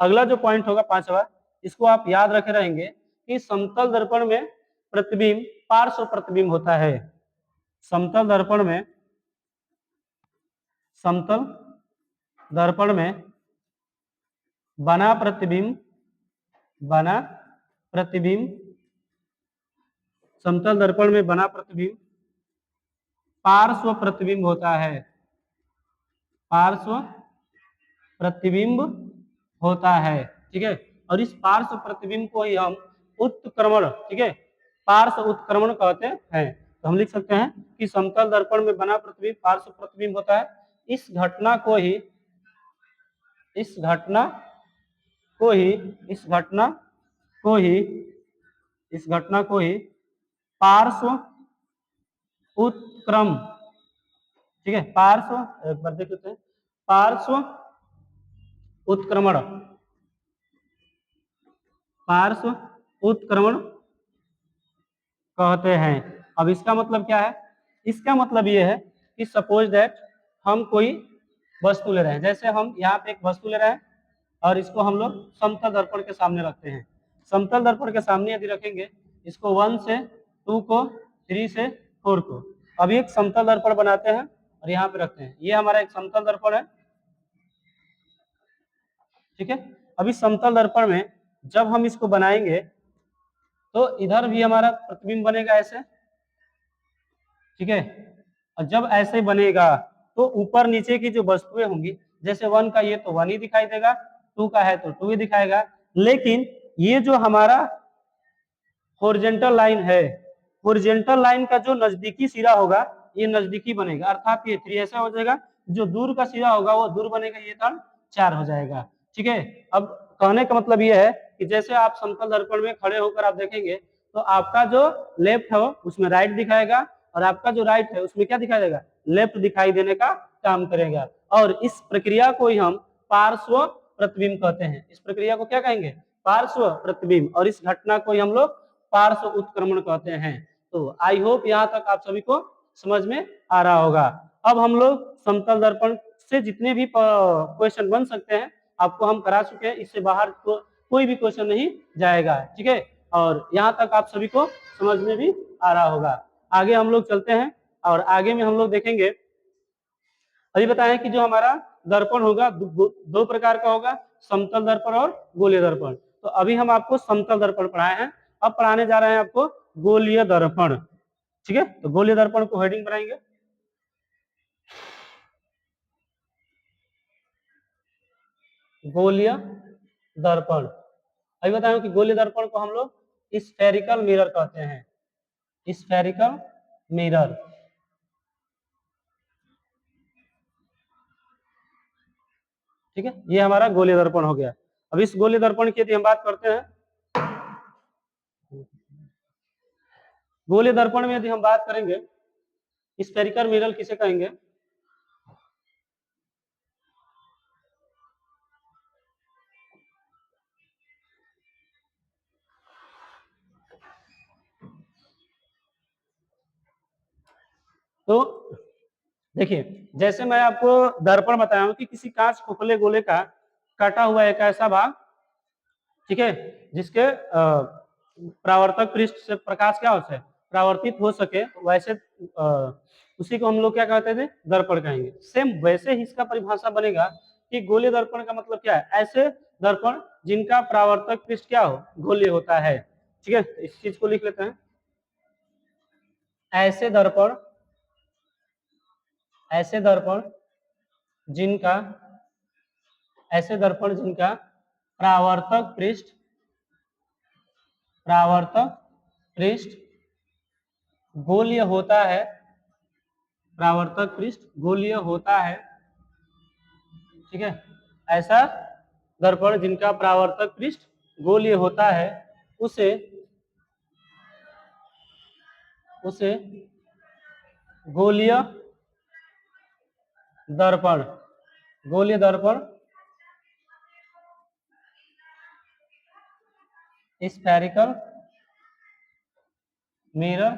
अगला जो पॉइंट होगा पांचवा, इसको आप याद रखे रहेंगे कि समतल दर्पण में प्रतिबिंब पार्श्व प्रतिबिंब होता है, समतल दर्पण में, समतल दर्पण में बना प्रतिबिंब, बना प्रतिबिंब, समतल दर्पण में बना प्रतिबिंब पार्श्व प्रतिबिंब होता है, पार्श्व प्रतिबिंब होता है, ठीक है। और इस पार्श्व प्रतिबिंब को ही हम उत्क्रमण, ठीक है, पार्श्व उत्क्रमण कहते हैं। तो हम लिख सकते हैं कि समतल दर्पण में बना प्रतिबिंब पार्श्व प्रतिबिंब होता है। इस घटना को ही, इस घटना को ही, इस घटना को ही, इस घटना को ही पार्श्व उत्क्रम, ठीक है, पार्श्व, एक बार देख लेते हैं, पार्श्व उत्क्रमण, पार्श्व उत्क्रमण कहते हैं। अब इसका मतलब क्या है, इसका मतलब ये है कि सपोज दैट हम कोई वस्तु ले रहे हैं, जैसे हम यहाँ पे एक वस्तु ले रहे हैं और इसको हम लोग समतल दर्पण के सामने रखते हैं। समतल दर्पण के सामने यदि रखेंगे, इसको 1 से 2 को, 3 से 4 को, अभी एक समतल दर्पण बनाते हैं और यहाँ पे रखते हैं। ये हमारा एक समतल दर्पण है, ठीक है। अभी समतल दर्पण में जब हम इसको बनाएंगे तो इधर भी हमारा प्रतिबिंब बनेगा ऐसे, ठीक है। और जब ऐसे बनेगा तो ऊपर नीचे की जो वस्तुएं होंगी, जैसे 1 का ये तो 1 ही दिखाई देगा, 2 का है तो 2 ही दिखाएगा, लेकिन ये जो हमारा हॉरिजॉन्टल लाइन है, हॉरिजॉन्टल लाइन का जो नजदीकी सिरा होगा ये नजदीकी बनेगा, अर्थात ये 3 ऐसा हो जाएगा, जो दूर का सिरा होगा वो दूर बनेगा, ये टर्म 4 हो जाएगा। ठीक है, अब कहने का मतलब ये है कि जैसे आप समतल दर्पण में खड़े होकर आप देखेंगे तो आपका जो लेफ्ट है उसमें राइट दिखाएगा, और आपका जो राइट है उसमें क्या दिखाई देगा, लेफ्ट दिखाई देने का काम करेगा। और इस प्रक्रिया को ही हम पार्श्व प्रतिबिंब कहते हैं। इस प्रक्रिया को क्या कहेंगे, पार्श्व प्रतिबिंब, और इस घटना को ही हम लोग पार्श्व उत्क्रमण कहते हैं। तो आई होप यहाँ तक आप सभी को समझ में आ रहा होगा। अब हम लोग समतल दर्पण से जितने भी क्वेश्चन बन सकते हैं आपको हम करा चुके हैं, इससे बाहर कोई भी क्वेश्चन नहीं जाएगा। ठीक है, और यहाँ तक आप सभी को समझ में भी आ रहा होगा। आगे हम लोग चलते हैं, और आगे में हम लोग देखेंगे, अभी बताएं कि जो हमारा दर्पण होगा दो प्रकार का होगा, समतल दर्पण और गोलीय दर्पण। तो अभी हम आपको समतल दर्पण पढ़ाए हैं, अब पढ़ाने जा रहे हैं आपको गोलीय दर्पण। ठीक है, तो गोलीय दर्पण को हेडिंग बनाएंगे, गोलीय दर्पण। अभी बताएं कि गोलीय दर्पण को हम लोग स्फेरिकल मिरर कहते हैं, स्फेरिकल मिरर। ठीक है, ये हमारा गोलीय दर्पण हो गया। अब इस गोलीय दर्पण की यदि हम बात करते हैं, गोलीय दर्पण में यदि हम बात करेंगे, स्फेरिकल मिरर किसे कहेंगे, तो देखिए जैसे मैं आपको दर्पण बताया हूं कि किसी कांच खोखले गोले का कटा हुआ एक ऐसा भाग, ठीक है, जिसके परावर्तक पृष्ठ से प्रकाश क्या हो सके, परावर्तित हो सके, वैसे उसी को हम लोग क्या कहते थे, दर्पण कहेंगे। सेम वैसे ही इसका परिभाषा बनेगा कि गोलीय दर्पण का मतलब क्या है, ऐसे दर्पण जिनका परावर्तक पृष्ठ क्या हो, गोलीय होता है। ठीक है, इस चीज को लिख लेते हैं, ऐसे दर्पण, ऐसे दर्पण जिनका, ऐसे दर्पण जिनका परावर्तक पृष्ठ, परावर्तक पृष्ठ गोलीय होता है, परावर्तक पृष्ठ गोलीय होता है। ठीक है, ऐसा दर्पण जिनका परावर्तक पृष्ठ गोलीय होता है उसे, उसे गोलीय दर्पण, गोलीय दर्पण, स्फेरिकल मिरर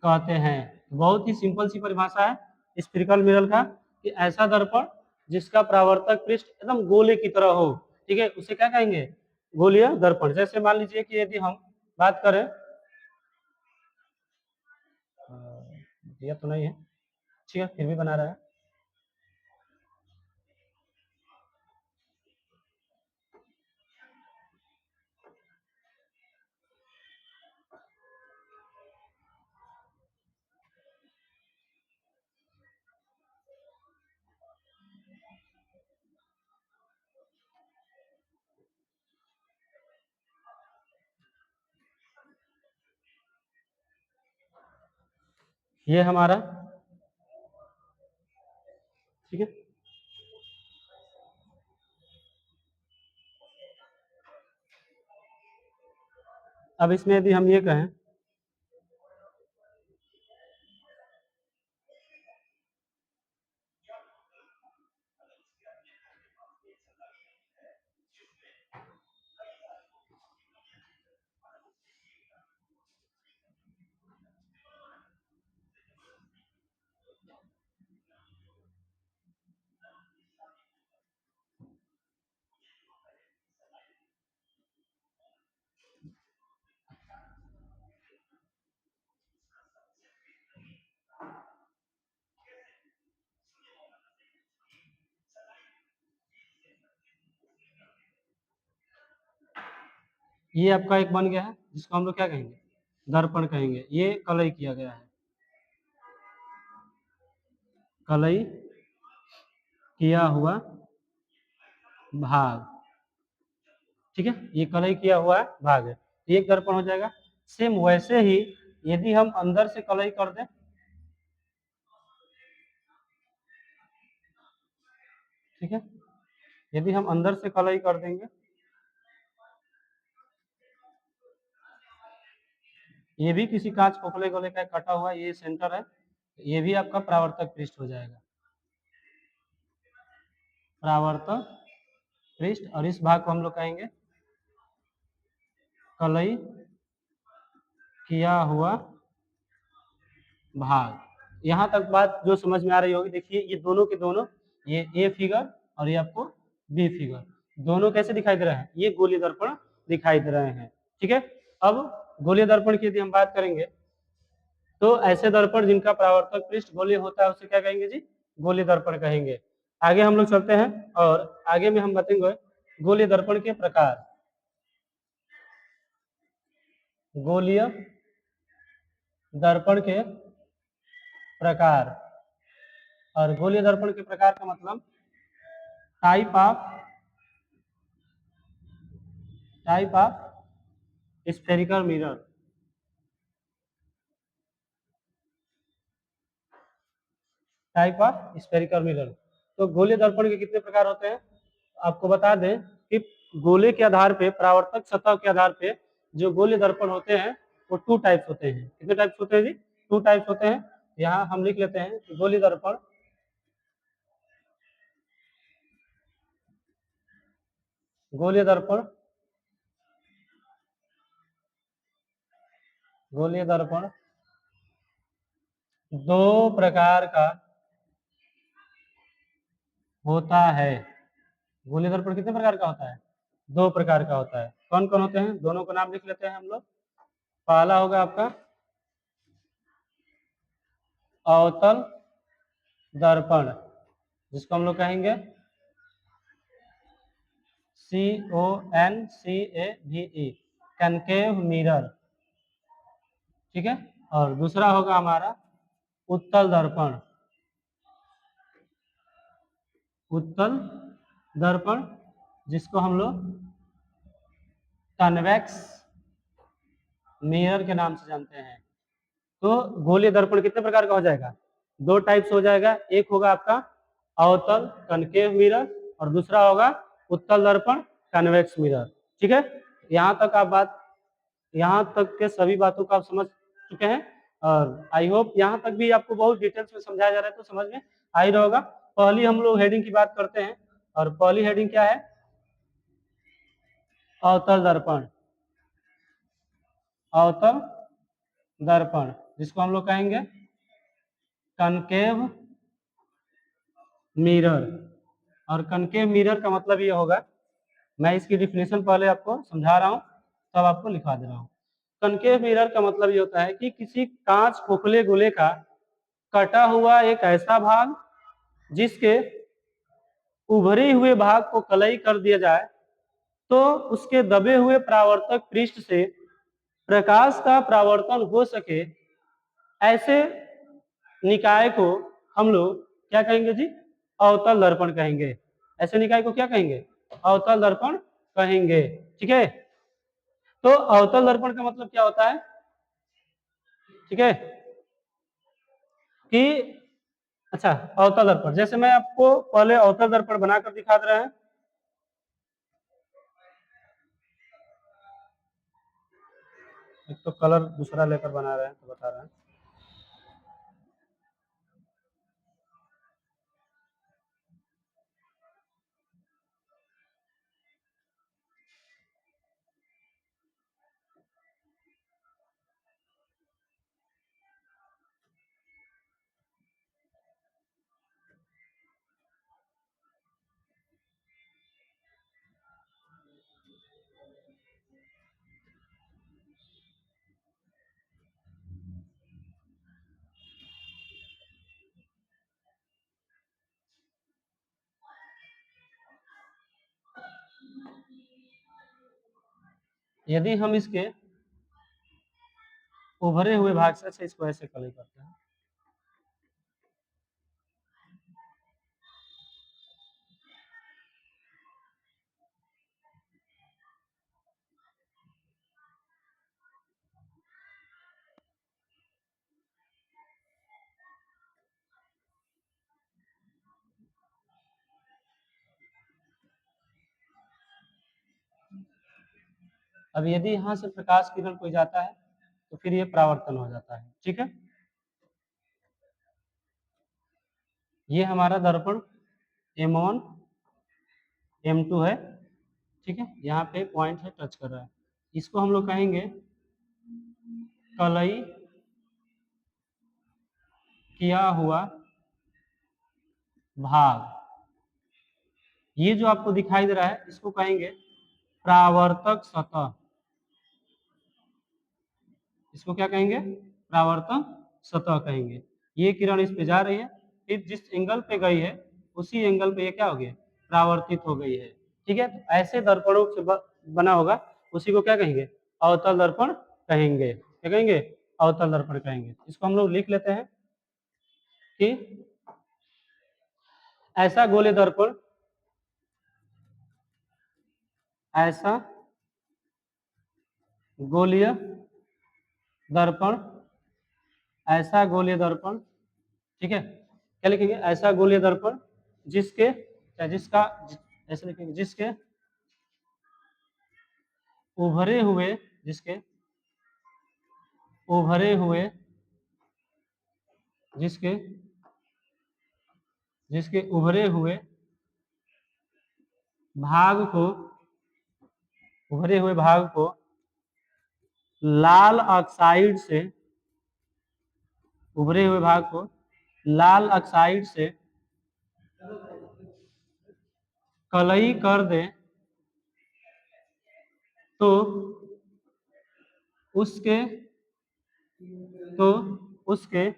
कहते हैं। बहुत ही सिंपल सी परिभाषा है स्फेरिकल मिरर का, कि ऐसा दर्पण जिसका परावर्तक पृष्ठ एकदम गोले की तरह हो, ठीक है, उसे क्या कहेंगे, गोलीय दर्पण। जैसे मान लीजिए कि यदि हम बात करें, यह तो नहीं है, ठीक है, फिर भी बना रहा है, ये हमारा, ठीक है, अब इसमें यदि हम ये कहें, ये आपका एक बन गया है जिसको हम लोग क्या कहेंगे, दर्पण कहेंगे। ये कलई किया गया है, कलई किया हुआ भाग। ठीक है, ये कलई किया हुआ भाग है, एक दर्पण हो जाएगा। सेम वैसे ही यदि हम अंदर से कलई कर दें, ठीक है। यदि हम अंदर से कलई कर देंगे, ये भी किसी कांच खोखले गोले का कटा हुआ ये सेंटर है, ये भी आपका परावर्तक पृष्ठ हो जाएगा, परावर्तक पृष्ठ। और इस भाग को हम लोग कहेंगे कलई किया हुआ भाग। यहाँ तक बात जो समझ में आ रही होगी। देखिए ये दोनों के दोनों, ये ए फिगर और ये आपको बी फिगर, दोनों कैसे दिखाई दे रहे हैं, ये गोलीय दर्पण दिखाई दे रहे हैं। ठीक है। अब गोलीय दर्पण की यदि हम बात करेंगे तो ऐसे दर्पण जिनका परावर्तक पृष्ठ गोलीय होता है उसे क्या कहेंगे जी, गोलीय दर्पण कहेंगे। आगे हम लोग चलते हैं और आगे में हम बताएंगे गोलीय दर्पण के प्रकार। गोलीय दर्पण के प्रकार, और गोलीय दर्पण के प्रकार का मतलब type of spherical mirror. Type of spherical mirror. तो गोलीय दर्पण के कितने प्रकार होते हैं, आपको बता दें कि गोले के आधार पे, परावर्तक सतह के आधार पे जो गोलीय दर्पण होते हैं वो टू टाइप्स होते हैं। कितने टाइप्स होते हैं जी, टू टाइप्स होते हैं। यहाँ हम लिख लेते हैं गोलीय दर्पण, गोलीय दर्पण, गोलीय दर्पण दो प्रकार का होता है। गोलीय दर्पण कितने प्रकार का होता है, दो प्रकार का होता है। कौन कौन होते हैं, दोनों का नाम लिख लेते हैं हम लोग। पहला होगा आपका अवतल दर्पण, जिसको हम लोग कहेंगे CONCAVE, कनकेव मिरर। ठीक है। और दूसरा होगा हमारा उत्तल दर्पण, उत्तल दर्पण जिसको हम लोग कन्वेक्स मिरर के नाम से जानते हैं। तो गोलीय दर्पण कितने प्रकार का हो जाएगा, दो टाइप्स हो जाएगा। एक होगा आपका अवतल कनकेव मिरर और दूसरा होगा उत्तल दर्पण कन्वेक्स मिरर। ठीक है। यहाँ तक आप बात, यहाँ तक के सभी बातों को आप समझ चुके हैं और आई होप यहाँ तक भी आपको बहुत डिटेल्स में समझाया जा रहा है तो समझ में आ ही रहा होगा। पहली हम लोग हेडिंग की बात करते हैं और पहली हेडिंग क्या है, अवतल दर्पण। अवतल दर्पण जिसको हम लोग कहेंगे कनकेव मिरर। और कनकेव मिरर का मतलब ये होगा, मैं इसकी डिफिनेशन पहले आपको समझा रहा हूँ तब आपको लिखा दे रहा हूँ। कनकेव मिरर का मतलब ये होता है कि किसी कांच खोखले गोले का कटा हुआ एक ऐसा भाग जिसके उभरे हुए भाग को कलई कर दिया जाए तो उसके दबे हुए परावर्तक पृष्ठ से प्रकाश का परावर्तन हो सके, ऐसे निकाय को हम लोग क्या कहेंगे जी, अवतल दर्पण कहेंगे। ऐसे निकाय को क्या कहेंगे, अवतल दर्पण कहेंगे। ठीक है। तो अवतल दर्पण का मतलब क्या होता है, ठीक है, कि अच्छा अवतल दर्पण, जैसे मैं आपको पहले अवतल दर्पण बनाकर दिखा दे रहे हैं। एक तो कलर दूसरा लेकर बना रहे हैं तो बता रहे हैं। यदि हम इसके उभरे हुए भाग से इसको ऐसे कलई करते हैं, अब यदि यहाँ से प्रकाश किरण कोई जाता है तो फिर ये परावर्तन हो जाता है। ठीक है, ये हमारा दर्पण M1 M2 है। ठीक है, यहाँ पे पॉइंट है, टच कर रहा है, इसको हम लोग कहेंगे कलई किया हुआ भाग। ये जो आपको दिखाई दे रहा है इसको कहेंगे परावर्तक सतह। इसको क्या कहेंगे? परावर्तन सतह कहेंगे। ये किरण इस पे जा रही है, फिर जिस एंगल पे गई है उसी एंगल पे ये क्या हो गया? परावर्तित हो गई है। ठीक है, तो ऐसे दर्पणों से बना होगा, उसी को क्या कहेंगे? अवतल दर्पण कहेंगे। क्या कहेंगे? अवतल दर्पण कहेंगे। इसको हम लोग लिख लेते हैं कि ऐसा गोलीय दर्पण, ऐसा गोलीय दर्पण, ऐसा गोलीय दर्पण। ठीक है, क्या लिखेंगे? ऐसा गोलीय दर्पण जिसके या जिसका, ऐसे लिखेंगे, जिसके उभरे हुए, जिसके उभरे हुए, जिसके जिसके उभरे हुए भाग को, उभरे हुए भाग को लाल ऑक्साइड से, उभरे हुए भाग को लाल ऑक्साइड से कलई कर दे तो उसके तो उसके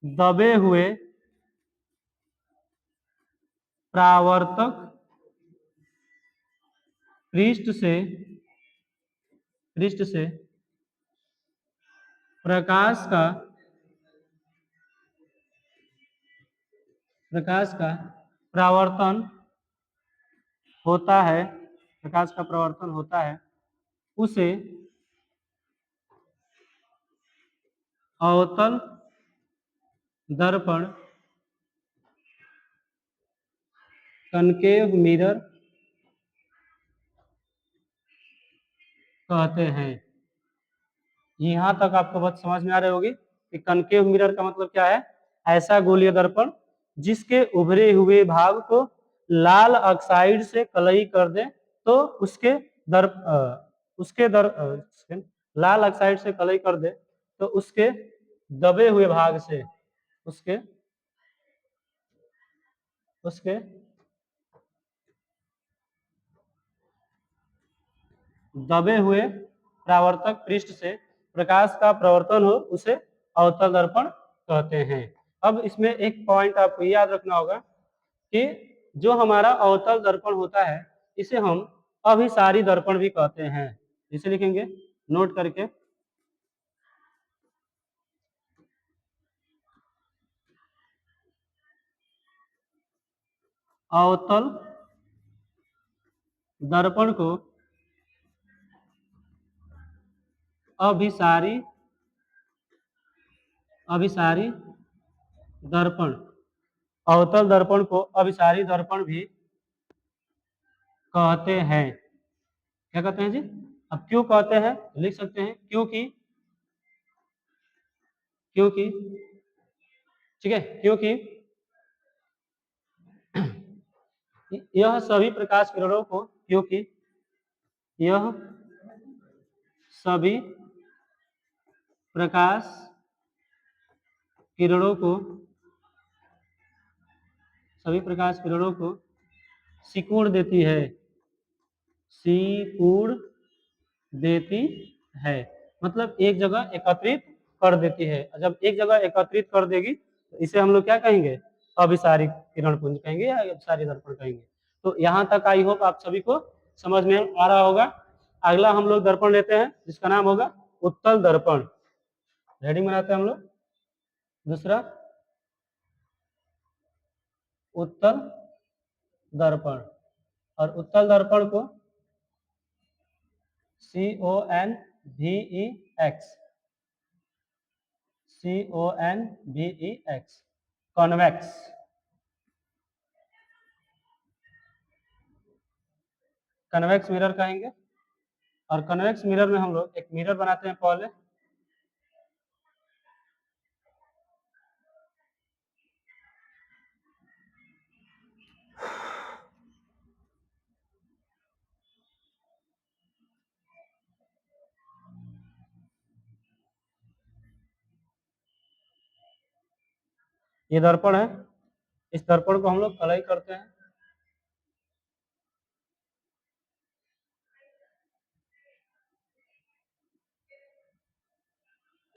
दबे हुए परावर्तक पृष्ठ से प्रकाश का परावर्तन होता है, प्रकाश का परावर्तन होता है, उसे अवतल दर्पण, कनकेव मिरर कहते हैं। यहाँ तक आपको बात समझ में आ रही होगी कि कनकेव मिरर का मतलब क्या है? ऐसा गोलीय दर्पण जिसके उभरे हुए भाग को लाल ऑक्साइड से कलई कर दे तो लाल ऑक्साइड से कलई कर दे तो उसके दबे हुए भाग से, उसके उसके दबे हुए परावर्तक पृष्ठ से प्रकाश का प्रवर्तन हो, उसे अवतल दर्पण कहते हैं। अब इसमें एक पॉइंट आपको याद रखना होगा कि जो हमारा अवतल दर्पण होता है इसे हम अभिसारी दर्पण भी कहते हैं। इसे लिखेंगे नोट करके, अवतल दर्पण को अभिसारी अभिसारी दर्पण, अवतल दर्पण को अभिसारी दर्पण भी कहते हैं। क्या कहते हैं जी? अब क्यों कहते हैं लिख सकते हैं, क्योंकि क्योंकि ठीक है, क्योंकि यह सभी प्रकाश किरणों को, क्योंकि यह सभी प्रकाश किरणों को, सभी प्रकाश किरणों को सिकुड़ देती है, सिकुड़ देती है, मतलब एक जगह एकत्रित कर देती है। जब एक जगह एकत्रित कर देगी तो इसे हम लोग क्या कहेंगे? अभिसारी किरण पुंज कहेंगे या अभिसारी दर्पण कहेंगे। तो यहाँ तक आई होप आप सभी को समझ में आ रहा होगा। अगला हम लोग दर्पण लेते हैं जिसका नाम होगा उत्तल दर्पण। हेडिंग बनाते हैं हम लोग। दूसरा उत्तल दर्पण, और उत्तल दर्पण को CONVEX, CONVEX, convex convex mirror कहेंगे। और कन्वेक्स मिरर में हम लोग एक मिरर बनाते हैं पहले। ये दर्पण है, इस दर्पण को हम लोग कलई करते हैं।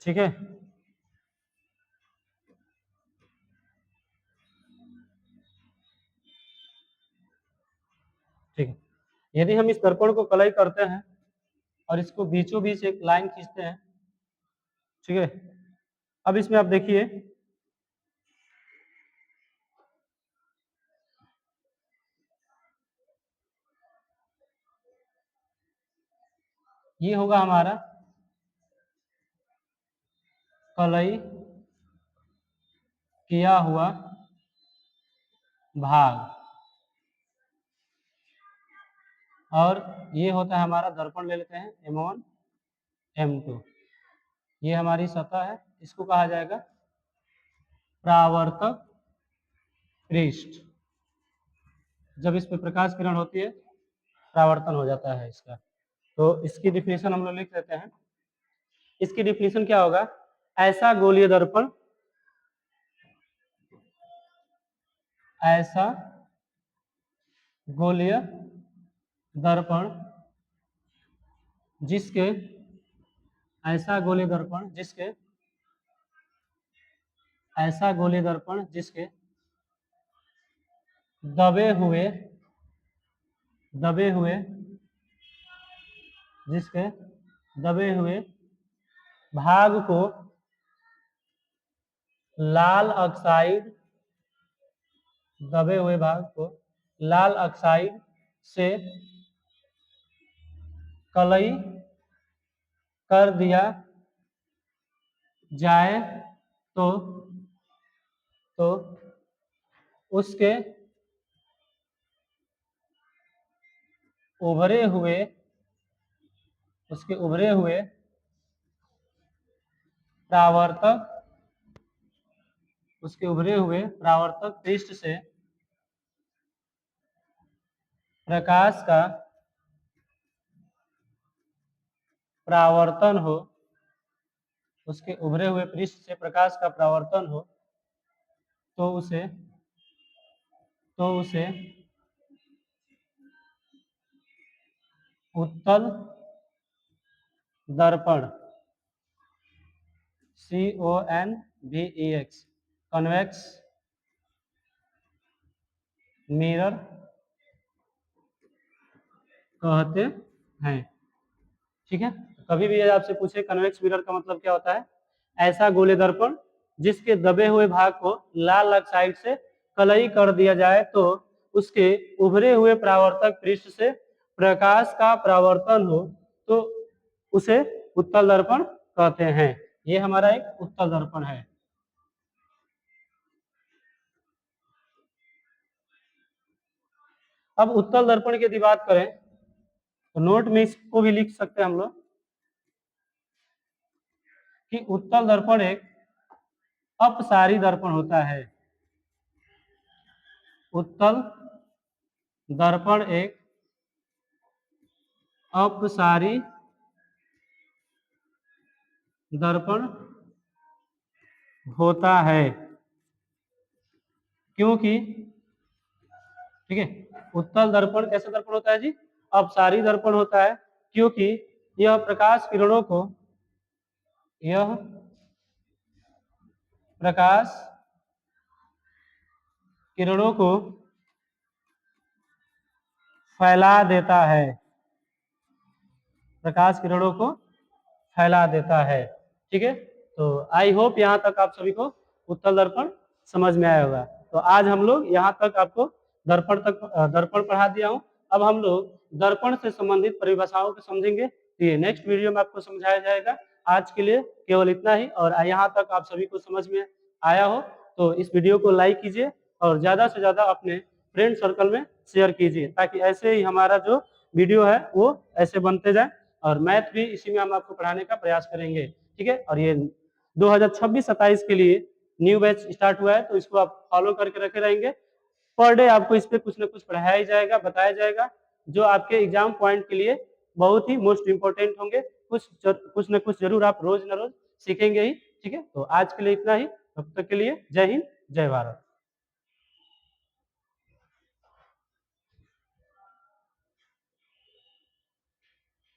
ठीक है, ठीक है। यदि हम इस दर्पण को कलई करते हैं और इसको बीचों बीच एक लाइन खींचते हैं, ठीक है। अब इसमें आप देखिए, ये होगा हमारा कलई किया हुआ भाग, और ये होता है हमारा दर्पण, ले लेते हैं M1 M2। ये हमारी सतह है, इसको कहा जाएगा परावर्तक पृष्ठ। जब इस पे प्रकाश किरण होती है, परावर्तन हो जाता है इसका। तो इसकी डिफिनेशन हम लोग लिख देते हैं। इसकी डिफिनेशन क्या होगा? ऐसा गोलीय दर्पण, ऐसा गोलीय दर्पण जिसके, ऐसा गोलीय दर्पण जिसके, ऐसा गोलीय दर्पण जिसके दबे हुए, दबे हुए, जिसके दबे हुए भाग को लाल ऑक्साइड, दबे हुए भाग को लाल ऑक्साइड से कलई कर दिया जाए तो उसके उभरे हुए, उसके उभरे हुए परावर्तक, उसके उभरे हुए परावर्तक पृष्ठ से प्रकाश का परावर्तन हो, उसके उभरे हुए पृष्ठ से प्रकाश का परावर्तन हो, तो उसे उत्तल दर्पण, CONVEX, कन्वेक्स मिरर कहते हैं। ठीक है, कभी भी आपसे पूछे कन्वेक्स मिरर का मतलब क्या होता है? ऐसा गोले दर्पण जिसके दबे हुए भाग को लाल ऑक्साइड से कलई कर दिया जाए तो उसके उभरे हुए परावर्तक पृष्ठ से प्रकाश का परावर्तन हो, तो उसे उत्तल दर्पण कहते हैं। ये हमारा एक उत्तल दर्पण है। अब उत्तल दर्पण की यदि बात करें तो नोट में इसको भी लिख सकते हैं हम लोग कि उत्तल दर्पण एक अपसारी दर्पण होता है। उत्तल दर्पण एक अपसारी दर्पण होता है, क्योंकि, ठीक है, उत्तल दर्पण कैसा दर्पण होता है जी? अपसारी दर्पण होता है, क्योंकि यह प्रकाश किरणों को, यह प्रकाश किरणों को फैला देता है, प्रकाश किरणों को फैला देता है। ठीक है, तो आई होप यहाँ तक आप सभी को उत्तल दर्पण समझ में आया होगा। तो आज हम लोग यहाँ तक आपको दर्पण पढ़ा दिया हूँ। अब हम लोग दर्पण से संबंधित परिभाषाओं को समझेंगे। ये नेक्स्ट वीडियो में आपको समझाया जाएगा। आज के लिए केवल इतना ही, और यहाँ तक आप सभी को समझ में आया हो तो इस वीडियो को लाइक कीजिए और ज्यादा से ज्यादा अपने फ्रेंड सर्कल में शेयर कीजिए, ताकि ऐसे ही हमारा जो वीडियो है वो ऐसे बनते जाए, और मैथ भी इसी में हम आपको पढ़ाने का प्रयास करेंगे, ठीक है। और ये 2026-27 के लिए न्यू बैच स्टार्ट हुआ है, तो इसको आप फॉलो करके रखे रहेंगे। पर डे आपको इस पे कुछ ना कुछ पढ़ाया ही जाएगा, बताया जाएगा, जो आपके एग्जाम पॉइंट के लिए बहुत ही मोस्ट इंपोर्टेंट होंगे। कुछ ना कुछ जरूर आप रोज ना रोज सीखेंगे ही, ठीक है। तो आज के लिए इतना ही, तब तक के लिए जय हिंद, जय भारत।